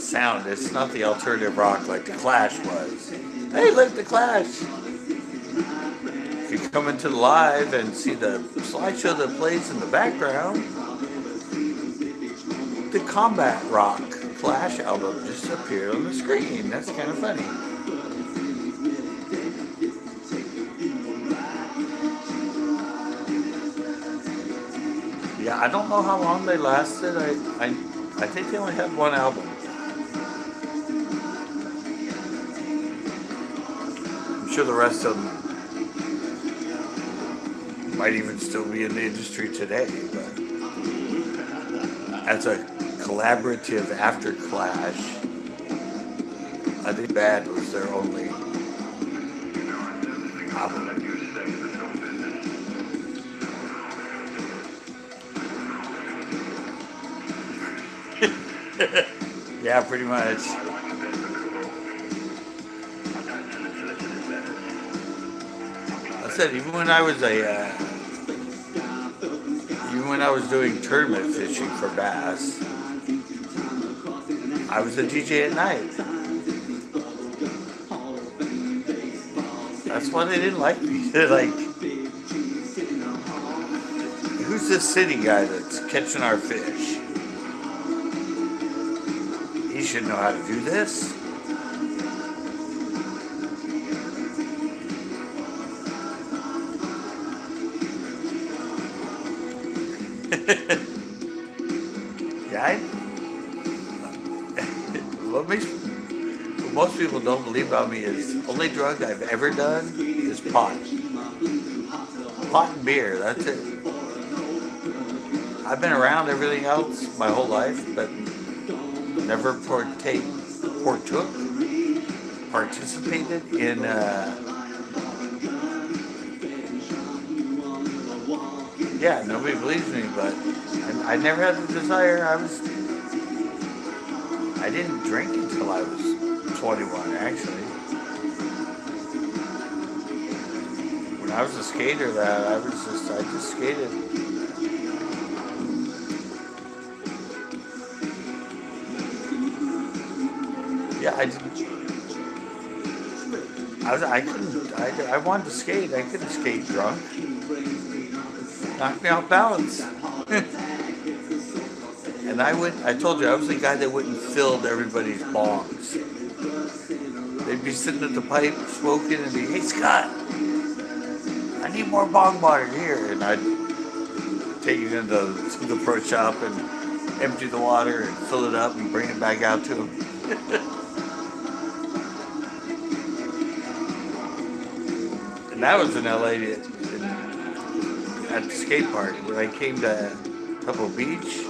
sound. It's not the alternative rock like The Clash was. Hey, look, The Clash! If you come into the live and see the slideshow that plays in the background, the Combat Rock Clash album just appeared on the screen. That's kind of funny. Yeah, I don't know how long they lasted. I think they only had one album. I'm sure the rest of them might even still be in the industry today, but as a collaborative after Clash, I think Bad was their only album. Yeah, pretty much. I said even when I was doing tournament fishing for bass, I was a DJ at night. That's why they didn't like me. They're like, who's this city guy that's catching our fish? He should know how to do this. Yeah, what most people don't believe about me is the only drug I've ever done is pot. Pot and beer, that's it. I've been around everything else my whole life, but never participated in yeah, nobody believes me, but I never had the desire. I didn't drink until I was 21, actually. When I was a skater, I just skated. Yeah, I wanted to skate. I couldn't skate drunk. Knocked me off balance. And I told you, I was the guy that went and filled everybody's bongs. They'd be sitting at the pipe smoking and be, hey Scott, I need more bong water here. And I'd take it into the pro shop and empty the water and fill it up and bring it back out to them. And that was in LA at the skate park. When I came to Pebble Beach,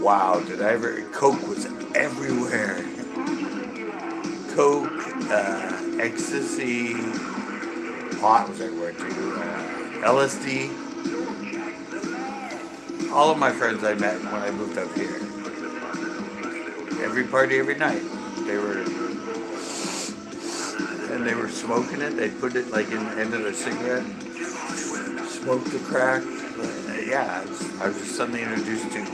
wow, Coke was everywhere. Coke, ecstasy, pot was everywhere too. LSD. All of my friends I met when I moved up here. Every party, every night. They were, and they were smoking it. They'd put it like in the end of their cigarette, smoke the crack. Yeah, I was just suddenly introduced to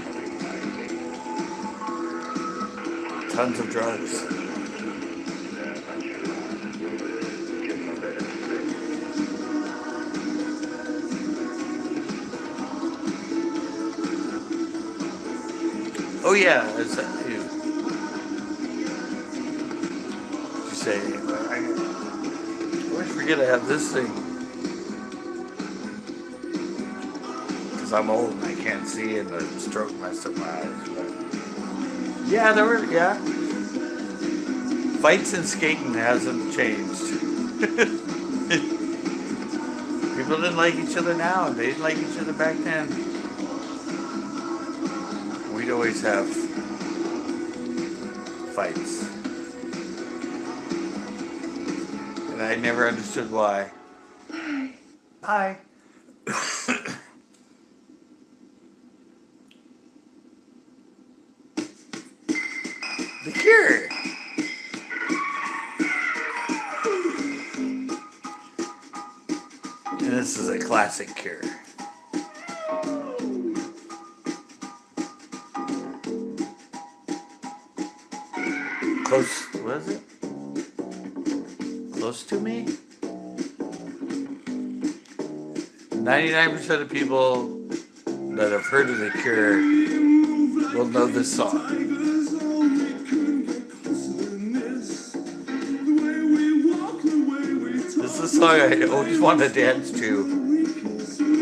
tons of drugs. Oh yeah, you say, I always forget I have this thing. Because I'm old and I can't see and the stroke messed up my eyes. But yeah, fights and skating hasn't changed. People didn't like each other now, and they didn't like each other back then. We'd always have fights. And I never understood why. Hi. The Cure. And this is a classic Cure. Close, was it? Close to me? 99% of people that have heard of The Cure will know this song. This is a song I always wanted to dance to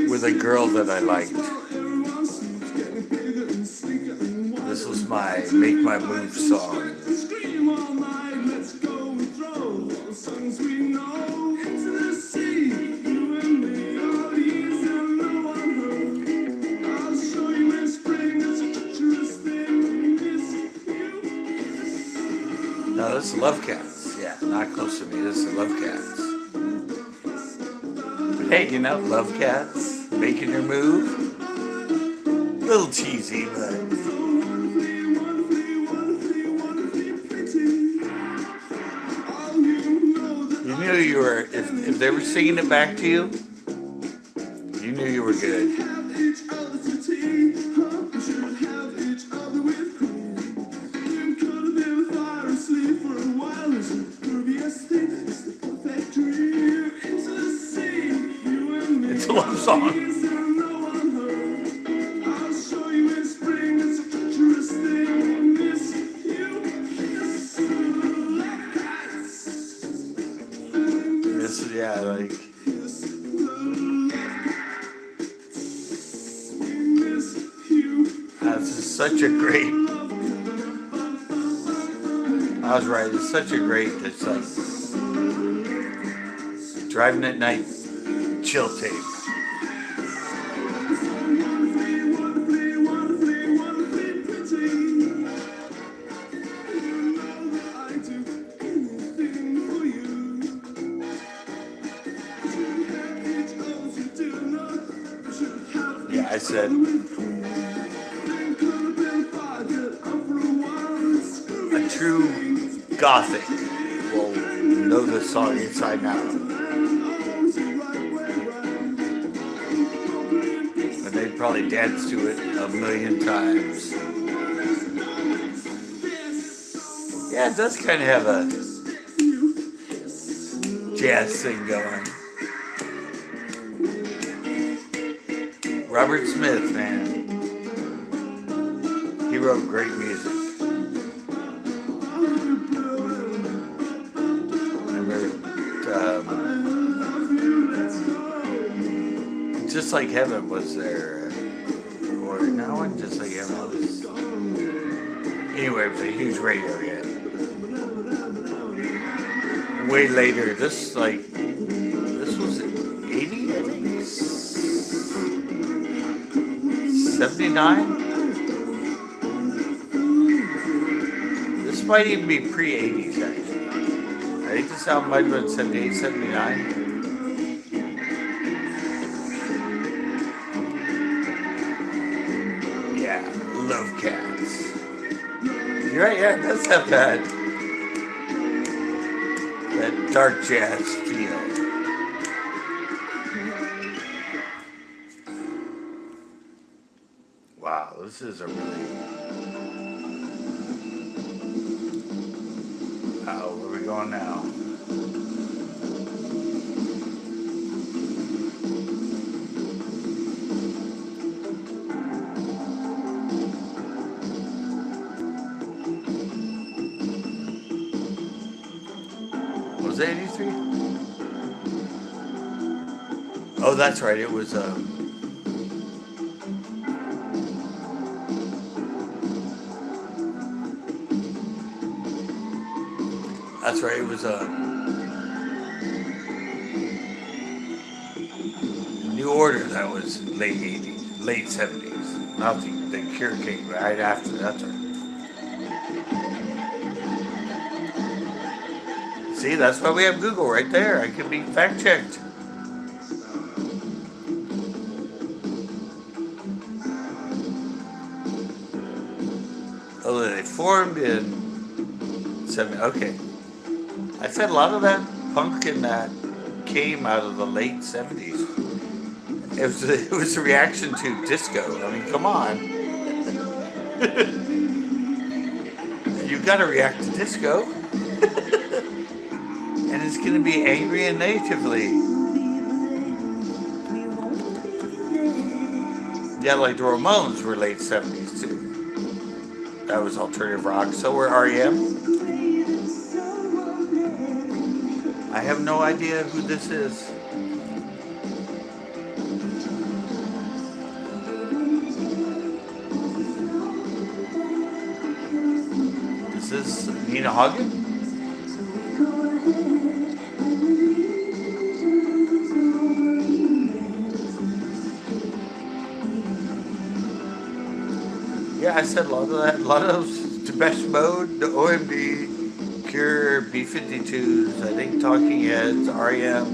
with a girl that I liked. This was my Make My Move song. No, this is Love Cats. Yeah, not Close to Me. This is Love Cats. But hey, you know, Love Cats, Making Your Move. A little cheesy, but you knew you were, if they were singing it back to you, you knew you were good. It's a love song. Yeah, like this is such a great. I was right. It's such a great. It's like driving at night, chill tape. Yeah, I said a true gothic will know this song inside and out. And they'd probably dance to it a million times. Yeah, it does kind of have a jazz thing going. Robert Smith, man. He wrote great music. I remember Just Like Heaven was there. Or no one Just Like Heaven was. Anyway, it was a huge radio hit. Way later, this was 80, I think. 79? This might even be pre-80s, actually. I think this album might have been 78, 79. love cats. You're right, yeah, it does have that dark jazz feel. Wow, this is a really... Oh, where are we going now? Was it 83? Oh, that's right. It was that's right. It was New Order. That was late 80s, late 70s. Not the Cure came right after. That's right. See, that's why we have Google right there. I can be fact checked. Oh, they formed in 70. Okay. I said a lot of that punk and that came out of the late 70s. It was a reaction to disco. I mean, come on. You've got to react to disco. And it's going to be angry and natively. Yeah, like the Ramones were late 70s too. That was alternative rock. So were REM. I have no idea who this is. Is this Nina Hagen? Yeah, I said a lot of that. A lot of Depeche Mode, the OMD, Cure, B-52s, I think Talking Heads, REM,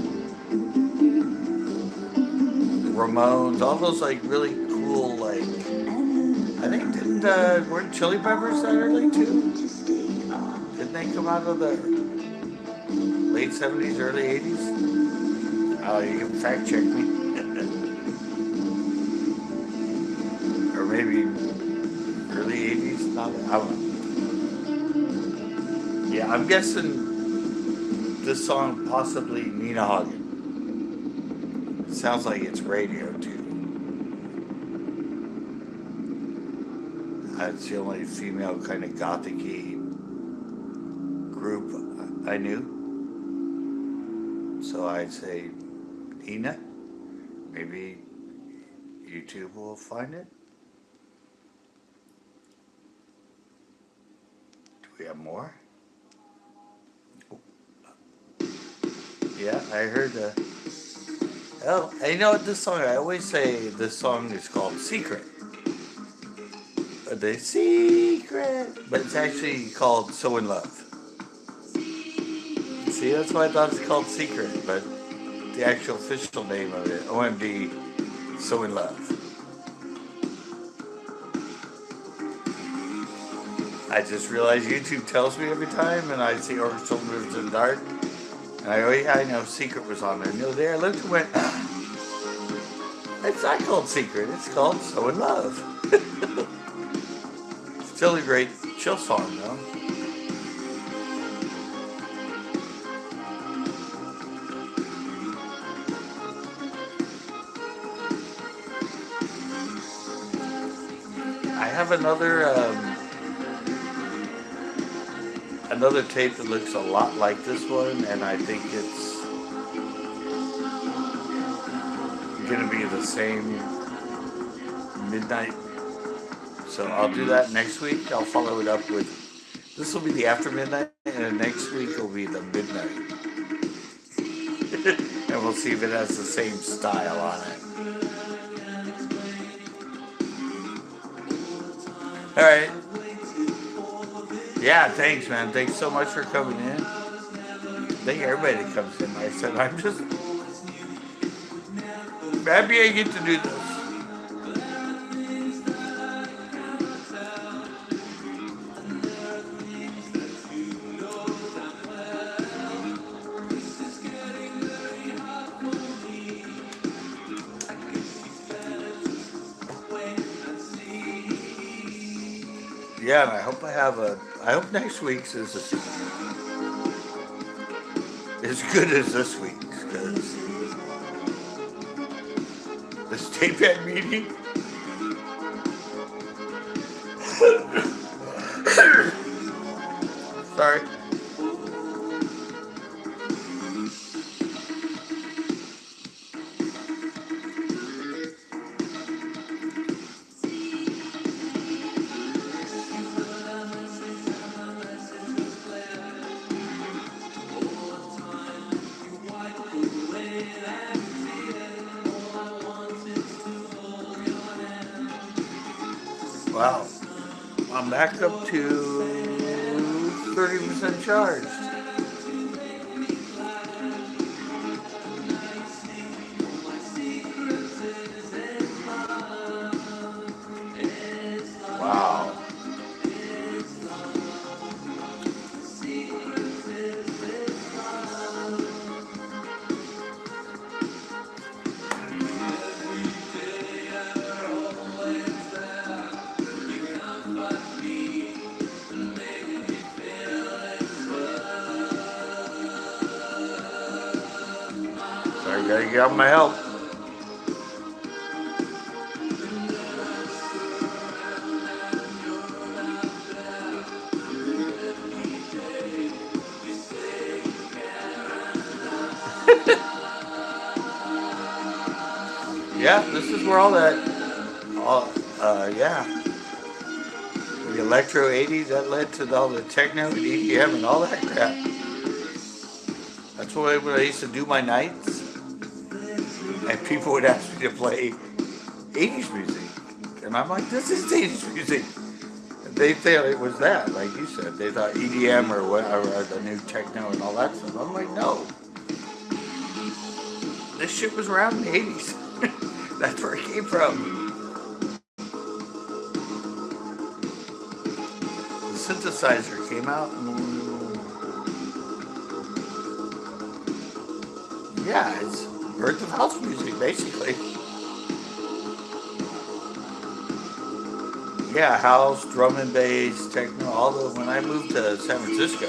Ramones, all those like really cool, like, I think weren't Chili Peppers that early too? Didn't they come out of the late 70s, early 80s? Oh, you can fact check me. Or maybe early 80s? Not, I don't know. Yeah, I'm guessing this song possibly Nina Hagen. It sounds like it's radio too. That's the only female kind of gothic-y group I knew. So I'd say Nina. Maybe YouTube will find it. Do we have more? Yeah, I heard oh, and you know what, this song, I always say this song is called Secret. The Secret. But it's actually called So In Love. See, that's why I thought it's called Secret, but the actual official name of it, OMD, So In Love. I just realized YouTube tells me every time, and I see Orchestral Moves in the Dark. And I go, yeah, I know Secret was on there. And the other day I looked and went, it's not called Secret, it's called So In Love. Still a great chill song, though. I have another tape that looks a lot like this one, and I think it's gonna be the same midnight. So I'll do that next week. I'll follow it up with, this will be the after midnight, and then next week will be the midnight. And we'll see if it has the same style on it. All right. Yeah, thanks, man. Thanks so much for coming in. Thank everybody that comes in. Like I said, I'm just happy I get to do this. Yeah, and I hope next week's is as good as this week's, because this tape ed meeting, sorry. Wow, I'm back up to 30% charged. Wow. Sorry, gotta get out my help. Yeah, this is where all, yeah, the electro 80s, that led to all the techno and EDM and all that crap. That's why when I used to do my nights, and people would ask me to play 80s music. And I'm like, this is 80s music. And they thought it was that, like you said. They thought EDM or the new techno and all that stuff. I'm like, no. This shit was around in the 80s. That's where it came from. The synthesizer came out. Yeah, it's birth of house music, basically. Yeah, house, drum and bass, techno, when I moved to San Francisco,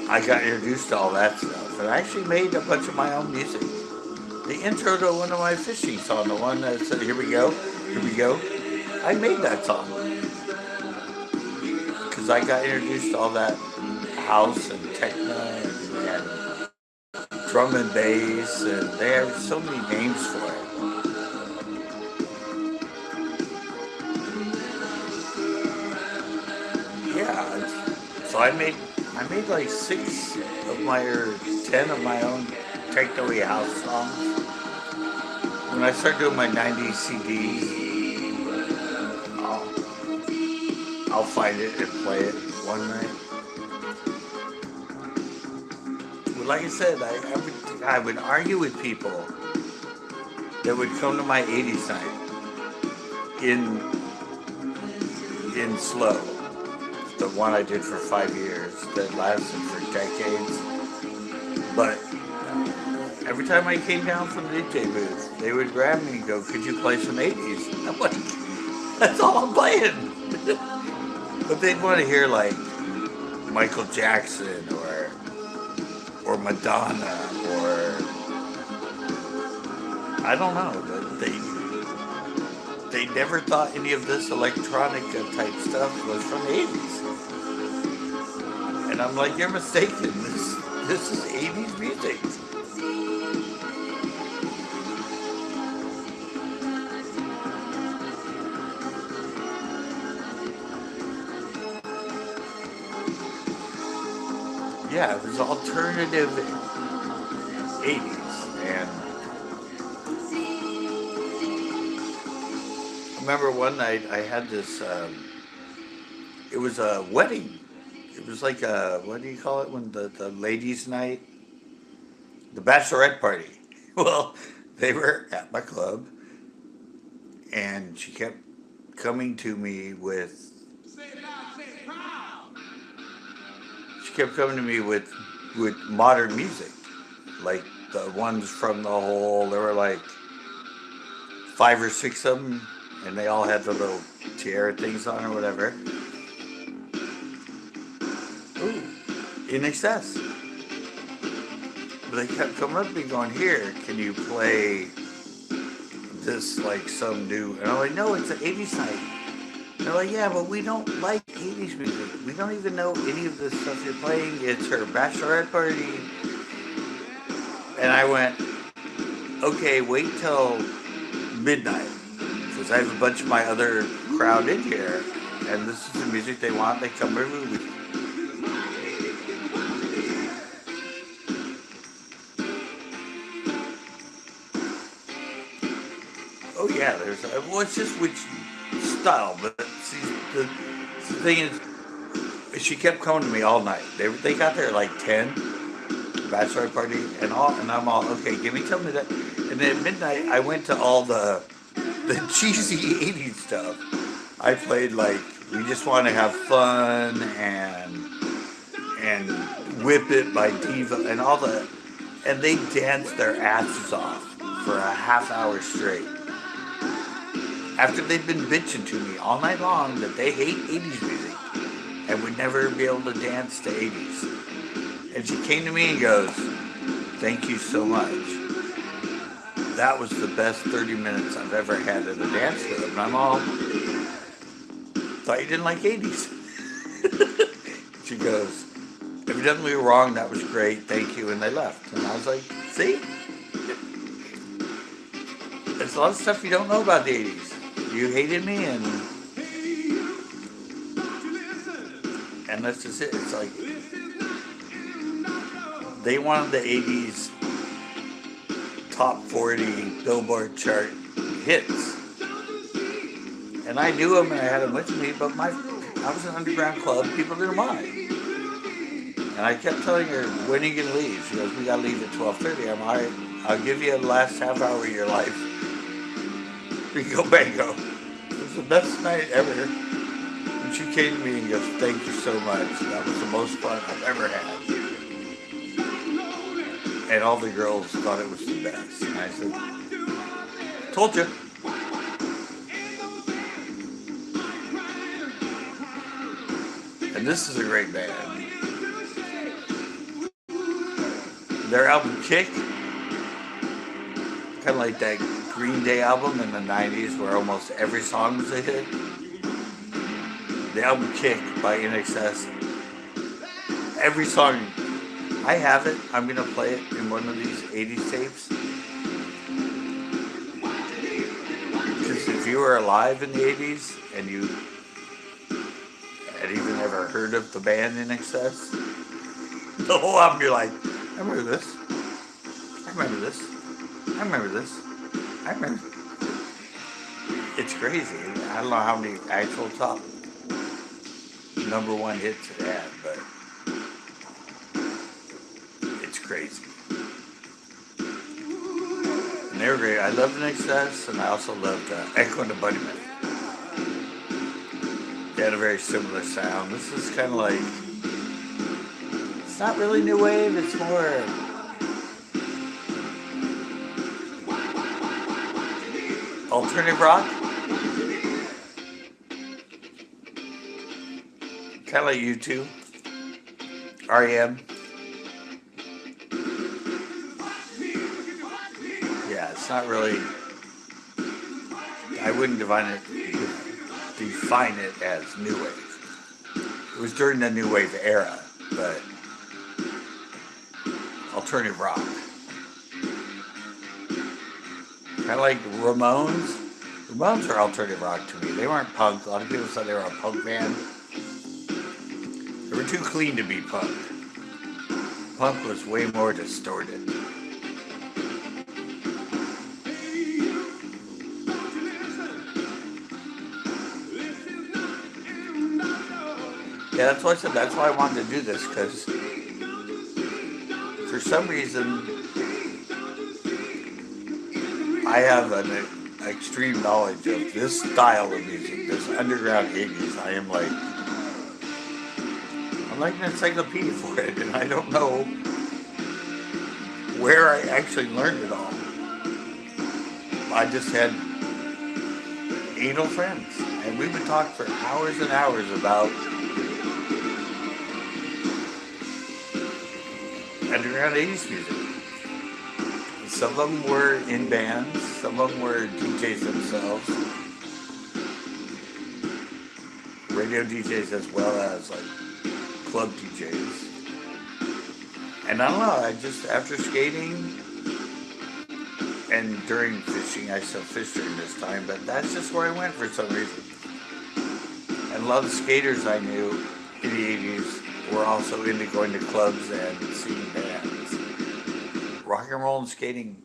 I got introduced to all that stuff. And I actually made a bunch of my own music. The intro to one of my fishing songs, the one that said, here we go, here we go. I made that song. Because I got introduced to all that house and techno and drum and bass, and they have so many names for it. Yeah, so I made like 6 of my or 10 of my own techno-y house songs. When I start doing my 90s CDs, I'll find it and play it one night. Well, like I said, I would argue with people that would come to my 80s night in slow. The one I did for 5 years that lasted for decades. But every time I came down from the DJ booth, they would grab me and go, could you play some 80s? And I'm like, that's all I'm playing. But they'd want to hear like Michael Jackson or Madonna or I don't know. But they never thought any of this electronic type stuff was from the 80s. And I'm like, you're mistaken. This is 80s music. Yeah, it was alternative 80s. And I remember one night I had this, it was a wedding. It was like a, what do you call it when the ladies' night? The bachelorette party. Well, they were at my club, and she kept coming to me with. She kept coming to me with modern music, like the ones from the Hole. There were like 5 or 6 of them, and they all had the little tiara things on or whatever. Ooh, In Excess. But they kept coming up to me going, here, can you play this like some new, and I'm like, no, it's an 80s night. And they're like, yeah, but we don't like 80s music. We don't even know any of this stuff you're playing. It's her bachelorette party. And I went, okay, wait till midnight. Because I have a bunch of my other crowd in here. And this is the music they want. They come every week. Oh yeah, there's, well, it's just which style, but see, the thing is, she kept coming to me all night. They got there at like 10, bachelorette party, and I'm all, okay, tell me that. And then at midnight, I went to all the cheesy 80s stuff. I played like, We Just Want to Have Fun, and Whip It by Diva, and all the, and they danced their asses off for a half hour straight. After they've been bitching to me all night long that they hate 80s music and would never be able to dance to 80s. And she came to me and goes, thank you so much. That was the best 30 minutes I've ever had at a dance club. And I'm all, thought you didn't like 80s. She goes, have you done me wrong? That was great. Thank you. And they left. And I was like, see? There's a lot of stuff you don't know about the 80s. You hated me, and that's just it. It's like they wanted the 80s top 40 Billboard chart hits, and I knew them and I had them with me, but I was an underground club, people didn't mind. And I kept telling her, when are you gonna leave? She goes, we gotta leave at 12:30. I'm all right, I'll give you the last half hour of your life. Bingo bango. It was the best night ever. And she came to me and goes, thank you so much. That was the most fun I've ever had. And all the girls thought it was the best. And I said, told you. And this is a great band. Their album Kick, kind of like that Green Day album in the 90s where almost every song was a hit. The album Kick by In Excess. Every song, I have it. I'm going to play it in one of these 80s tapes. Because if you were alive in the 80s and you had even ever heard of the band In Excess, the whole album you're like, I remember this. I remember this. I remember this. I remember. It's crazy. I don't know how many actual top #1 hits it had, but it's crazy. And they were great. I loved In Excess, and I also loved Echo and the Bunnymen. They had a very similar sound. This is kind of like, it's not really new wave, it's more alternative rock. Kind of like U2, R.E.M. Yeah, it's not really, I wouldn't define it as new wave. It was during the new wave era, but alternative rock. Kind of like Ramones. Ramones are alternative rock to me. They weren't punk. A lot of people said they were a punk band. They were too clean to be punk. Punk was way more distorted. Yeah, that's why I said, that's why I wanted to do this, because for some reason I have an extreme knowledge of this style of music, this underground 80s. I'm like an encyclopedia for it, and I don't know where I actually learned it all. I just had anal friends. And we would talk for hours and hours about underground 80s music. Some of them were in bands, some of them were DJs themselves, radio DJs as well as like club DJs. And I don't know, I just, after skating and during fishing, I still fished during this time, but that's just where I went for some reason. And a lot of skaters I knew in the 80s were also into going to clubs and seeing bands. Rock and roll and skating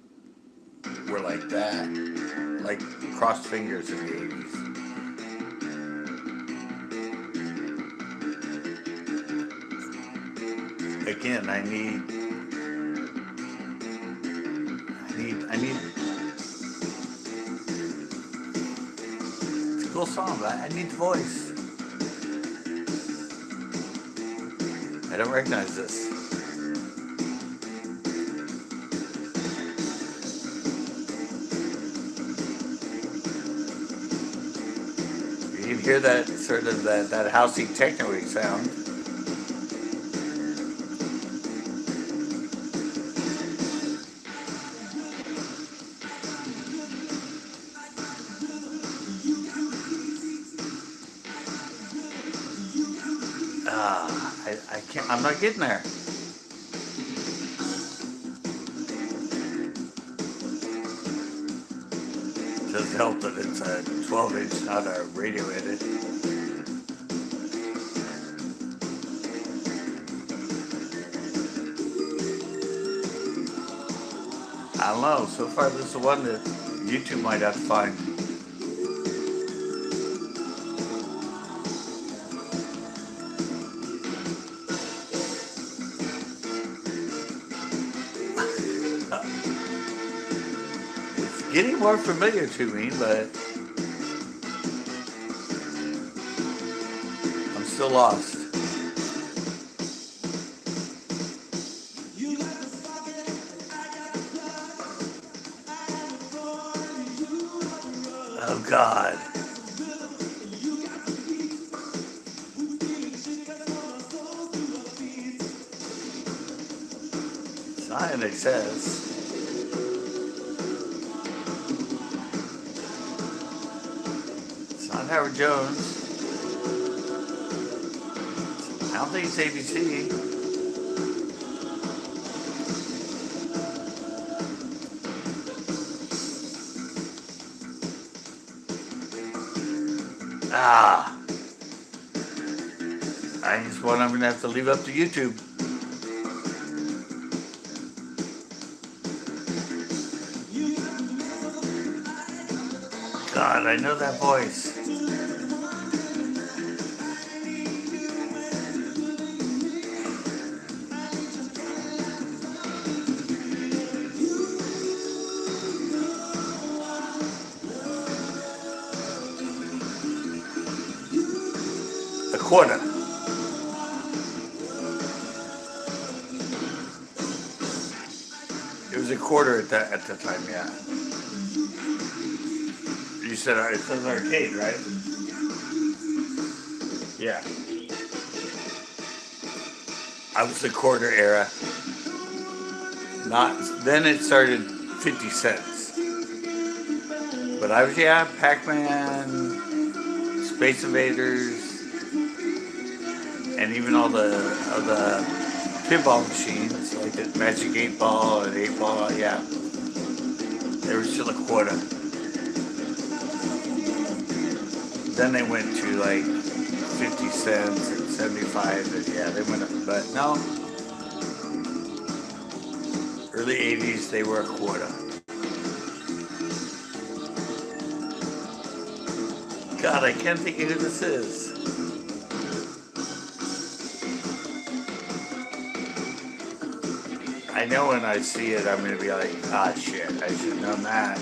were like that, like crossed fingers in the 80s. Again, I need. It's a cool song, but I need the voice. I don't recognize this. You can hear that sort of that housey techno-y sound. I can't, I'm not getting there. It does help that it's a 12-inch, not a radio edit. I don't know, so far this is the one that YouTube might have to find. Getting more familiar to me, but I'm still lost. Oh God. It's not in excess. Howard Jones. I don't think it's ABC. I just one I'm gonna have to leave up to YouTube. God, I know that voice. A quarter. It was a quarter at the time, yeah. You said it says arcade, right? Yeah. I was the quarter era. Not then it started 50 cents. But I was Pac-Man, Space Invaders, and even all the pinball machines like the Magic 8 Ball and 8 Ball, yeah. They were still a quarter. Then they went to like 50 cents and 75, and yeah, they went up. But no, early 80s, they were a quarter. God, I can't think of who this is. I know when I see it, I'm going to be like, ah, shit, I should have known that.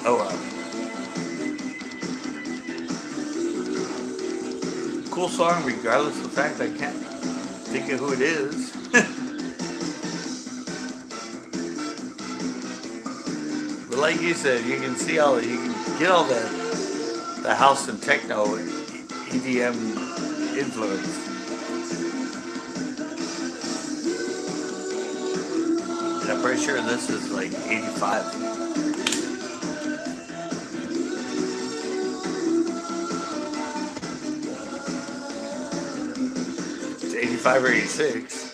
Oh well. Cool song, regardless of the fact I can't think of who it is. like you said, you can see all, you can get all the house and techno EDM influence. And I'm pretty sure this is like 85. It's 85 or 86.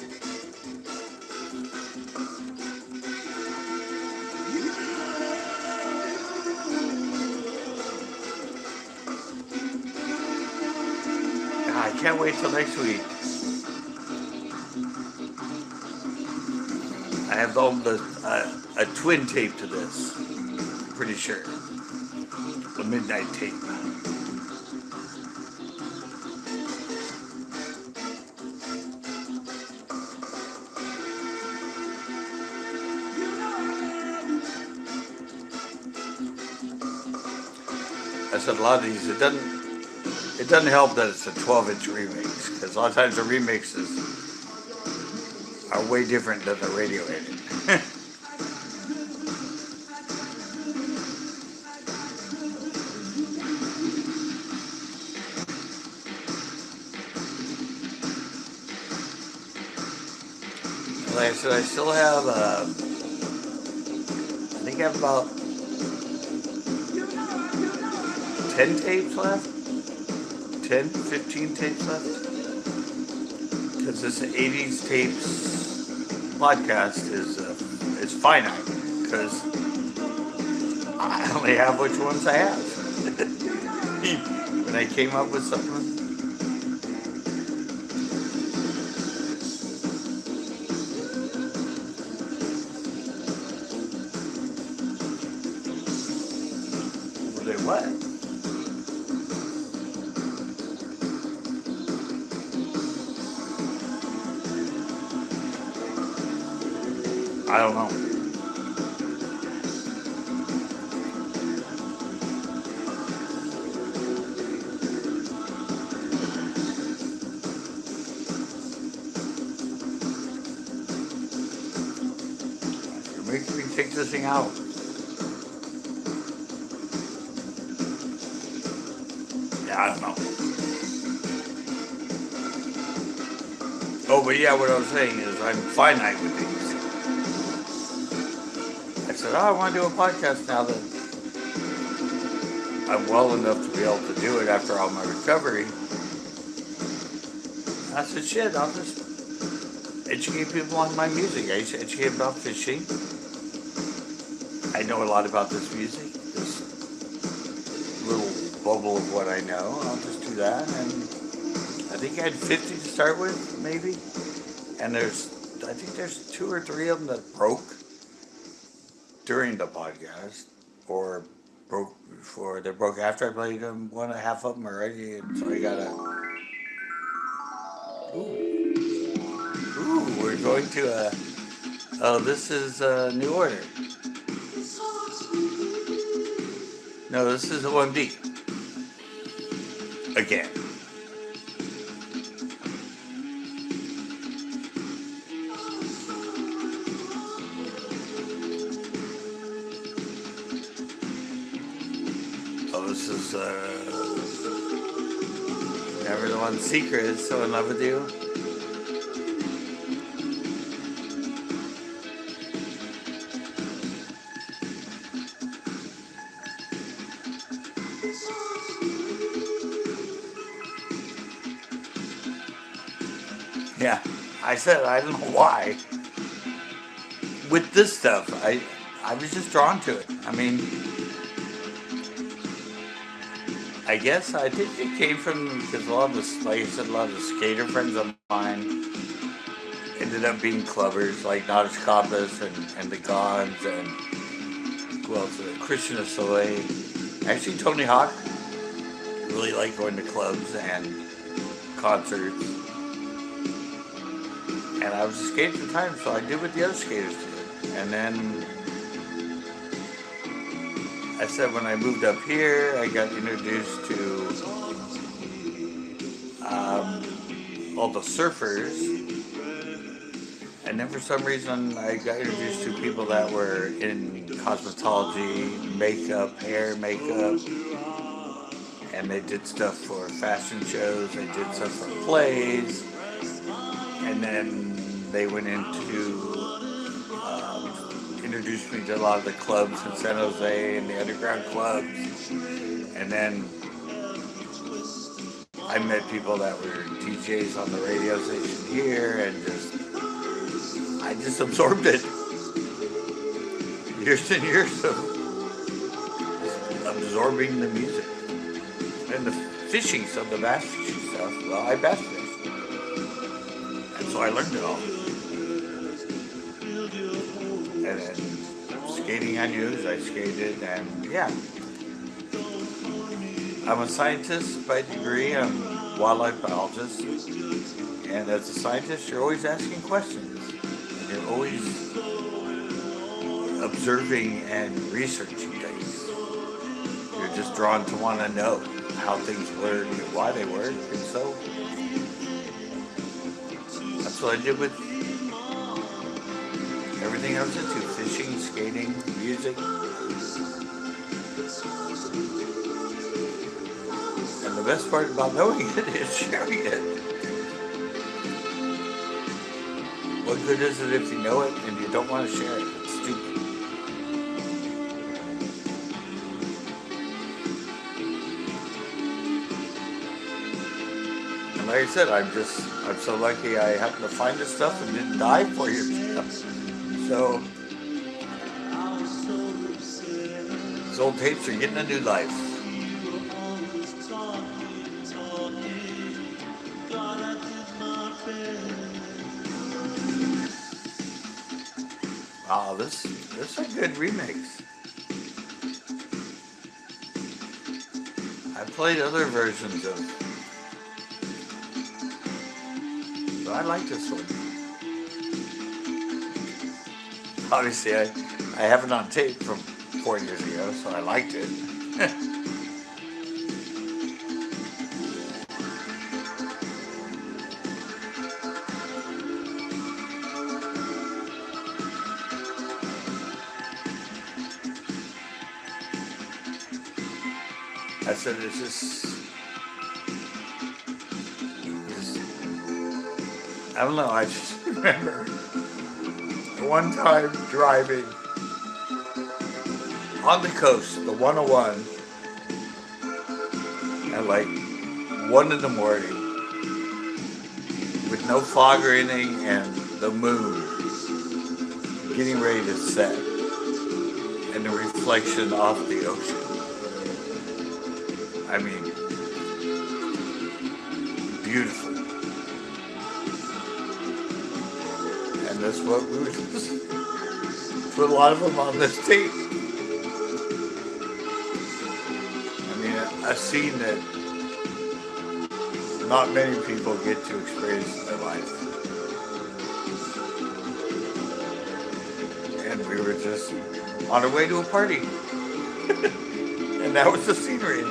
I can't wait till next week. I have a twin tape to this. Pretty sure. A midnight tape. I said a lot of these, it doesn't help that it's a 12-inch remix, because a lot of times the remixes are way different than the radio edit. Like I said, I still have, I think I have about 10 tapes left. 10, 15 tapes left. Because this 80s tapes podcast is finite. Because I only have which ones I have. When I came up with something. Were they what? I don't know. You're making me take this thing out. Yeah, I don't know. Oh, but yeah, what I was saying is I'm finite with these. I said, I want to do a podcast now that I'm well enough to be able to do it after all my recovery. I said, shit, I'll just educate people on my music. I used to educate about fishing. I know a lot about this music, this little bubble of what I know. I'll just do that. And I think I had 50 to start with, maybe. And I think there's 2 or 3 of them that broke during the podcast, or broke before. They broke after I played them, 1.5 of them already, and so I gotta. Ooh, we're going to a. Oh, this is a New Order. No, this is a 1B. Again. Oh, this is Never the One Secret is So in Love with You. Yeah, I said I don't know why. With this stuff, I was just drawn to it. I mean, I guess I think it came from because a lot of the, like I said, a lot of the skater friends of mine ended up being clubbers, like Nadas Kappas and the Gods and who else? Christian Asoy. Actually, Tony Hawk really liked going to clubs and concerts. And I was a skater at the time, so I did what the other skaters did. And then I said when I moved up here, I got introduced to all the surfers. And then for some reason, I got introduced to people that were in cosmetology, makeup, hair, makeup, and they did stuff for fashion shows. They did stuff for plays, and then they went into introduced me to a lot of the clubs in San Jose and the underground clubs. And then I met people that were DJs on the radio station here, and I just absorbed it. Years and years of absorbing the music and the fishing stuff, the bass fishing stuff. Well, I bass fished, and so I learned it all. And then skating, I knew as I skated, and yeah. I'm a scientist by degree. I'm a wildlife biologist, and as a scientist, you're always asking questions. And you're always observing and researching things. You're just drawn to want to know how things work and why they work, and so that's what I did with everything I was into: fishing, skating, music. And the best part about knowing it is sharing it. What good is it if you know it and you don't want to share it? It's stupid. And like I said, I'm so lucky I happened to find this stuff and didn't die 4 years ago. So these old tapes are getting a new life. Wow, this is a good remix. I've played other versions of, but I like this one. Obviously, I have it on tape from 4 years ago, so I liked it. I said, it's just, I don't know, I just remember one time driving on the coast, the 101, at like 1 in the morning, with no fog or anything, and the moon getting ready to set, and the reflection off the ocean. I mean, beautiful. And that's what we would put a lot of them on this tape. I mean, a scene that not many people get to experience in their life. And we were just on our way to a party. And that was the scenery.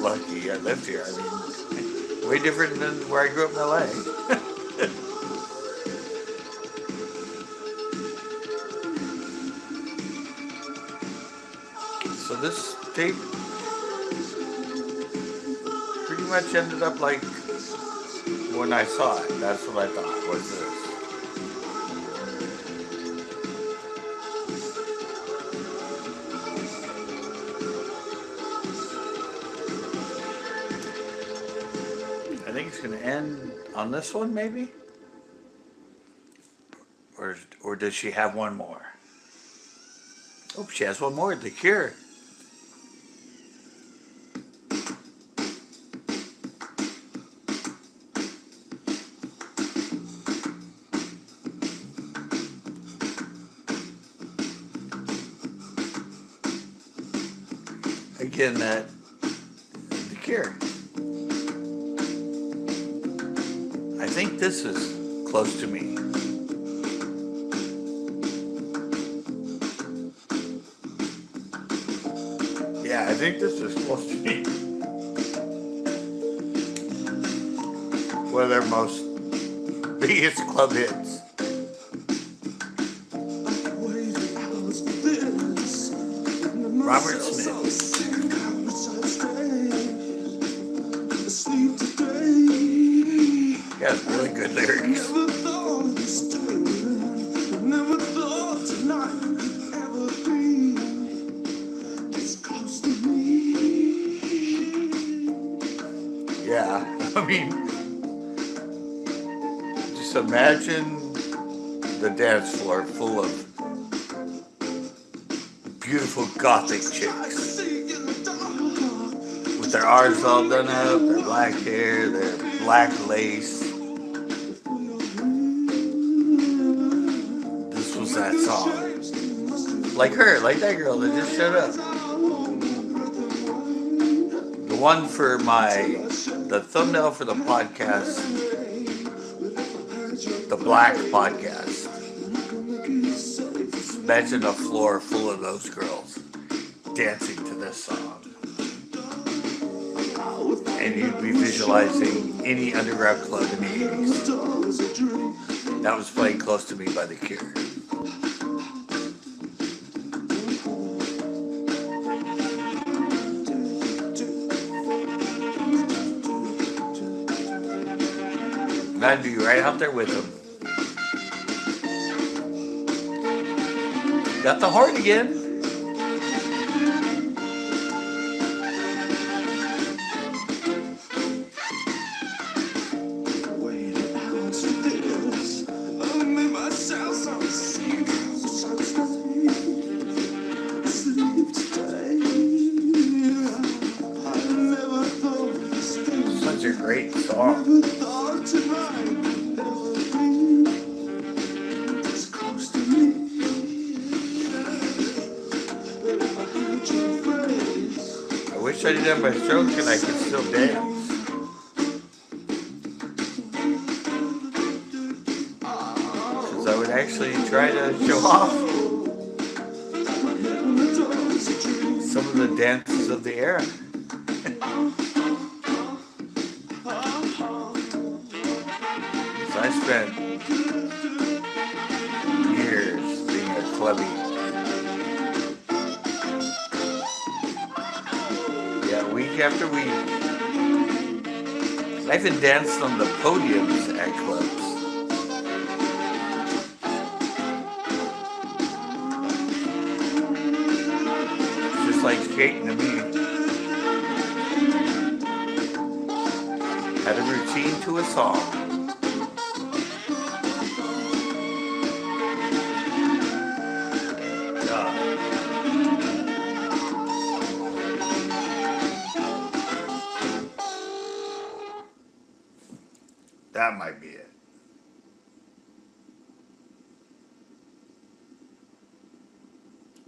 Lucky I lived here. I mean, way different than where I grew up in LA. So this tape pretty much ended up like when I saw it. That's what I thought was this. I think it's going to end on this one, maybe? Or does she have one more? Oh, she has one more, The Cure. Again, The Cure. I think this is Close to Me. Yeah, I think this is Close to Me. of their most biggest club hits. Robert Smith. He has really good lyrics. Never thought tonight could ever be this close to me. Yeah, I mean, just imagine the dance floor full of beautiful gothic chicks with their arms all done up, their black hair, their black lace. This was that song. Like her, like that girl that just showed up. The one for the thumbnail for the podcast, the Black Podcast. Imagine a floor full of those girls dancing to this song. And you'd be visualizing any underground club in the 80s. That was playing Close to Me by The Cure. And I'd be right out there with them. Got the horn again. Such a great song. I wish I didn't have my stroke and I could still dance. Because I would actually try to show off some of the dances of the era. So I spent years being a clubby. Yeah, week after week. I even danced on the podiums at clubs. Just like skating to me. Had a routine to a song. That might be it.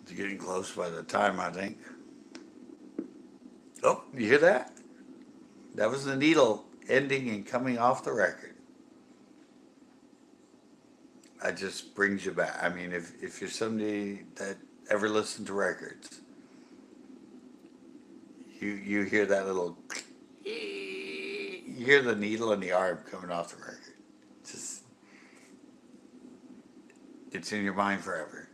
It's getting close by the time, I think. Oh, you hear that? That was the needle ending and coming off the record. That just brings you back. I mean, if you're somebody that ever listened to records, you hear that little, you hear the needle and the arm coming off the record. Just, it's in your mind forever.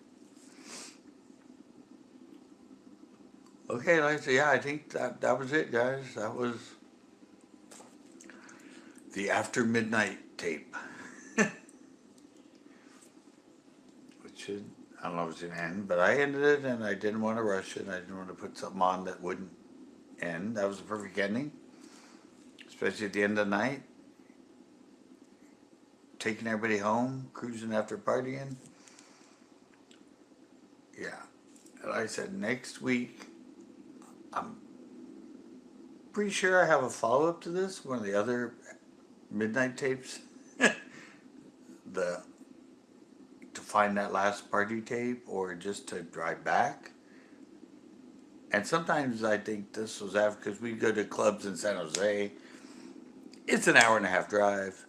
Okay, yeah, I think that was it, guys. That was the After Midnight tape. Which I don't know if it's going to end, but I ended it and I didn't want to rush it. I didn't want to put something on that wouldn't end. That was the perfect ending, especially at the end of the night. Taking everybody home, cruising after partying. Yeah. And like I said, next week, I'm pretty sure I have a follow-up to this, one of the other midnight tapes. To find that last party tape or just to drive back. And sometimes I think this was after, because we go to clubs in San Jose. It's an hour and a half drive.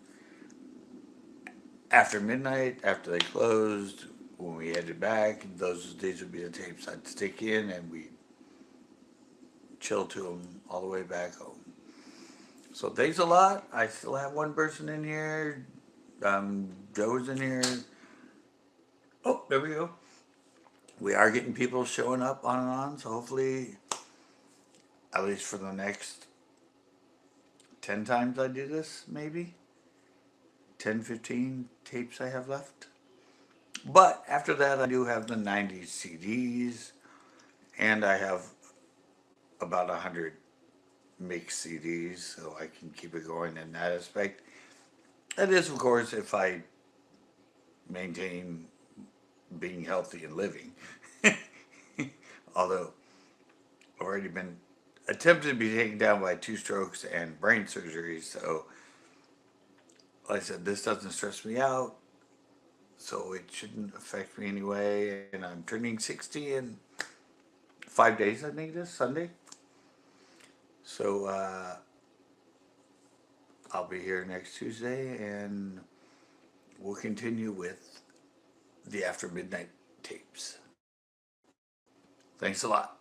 After midnight, after they closed, when we headed back, these would be the tapes I'd stick in and we'd chill to them all the way back home. So thanks a lot. I still have one person in here. Joe's in here. Oh, there we go. We are getting people showing up on and on, so hopefully, at least for the next 10 times I do this, maybe 10, 15 tapes I have left. But after that, I do have the 90s CDs, and I have about 100 mixed CDs, so I can keep it going in that aspect. That is, of course, if I maintain being healthy and living. Although I've already been attempted to be taken down by 2 strokes and brain surgery, so like I said, this doesn't stress me out, so it shouldn't affect me anyway. And I'm turning 60 in 5 days, I think it is, Sunday. So I'll be here next Tuesday, and we'll continue with the After Midnight tapes. Thanks a lot.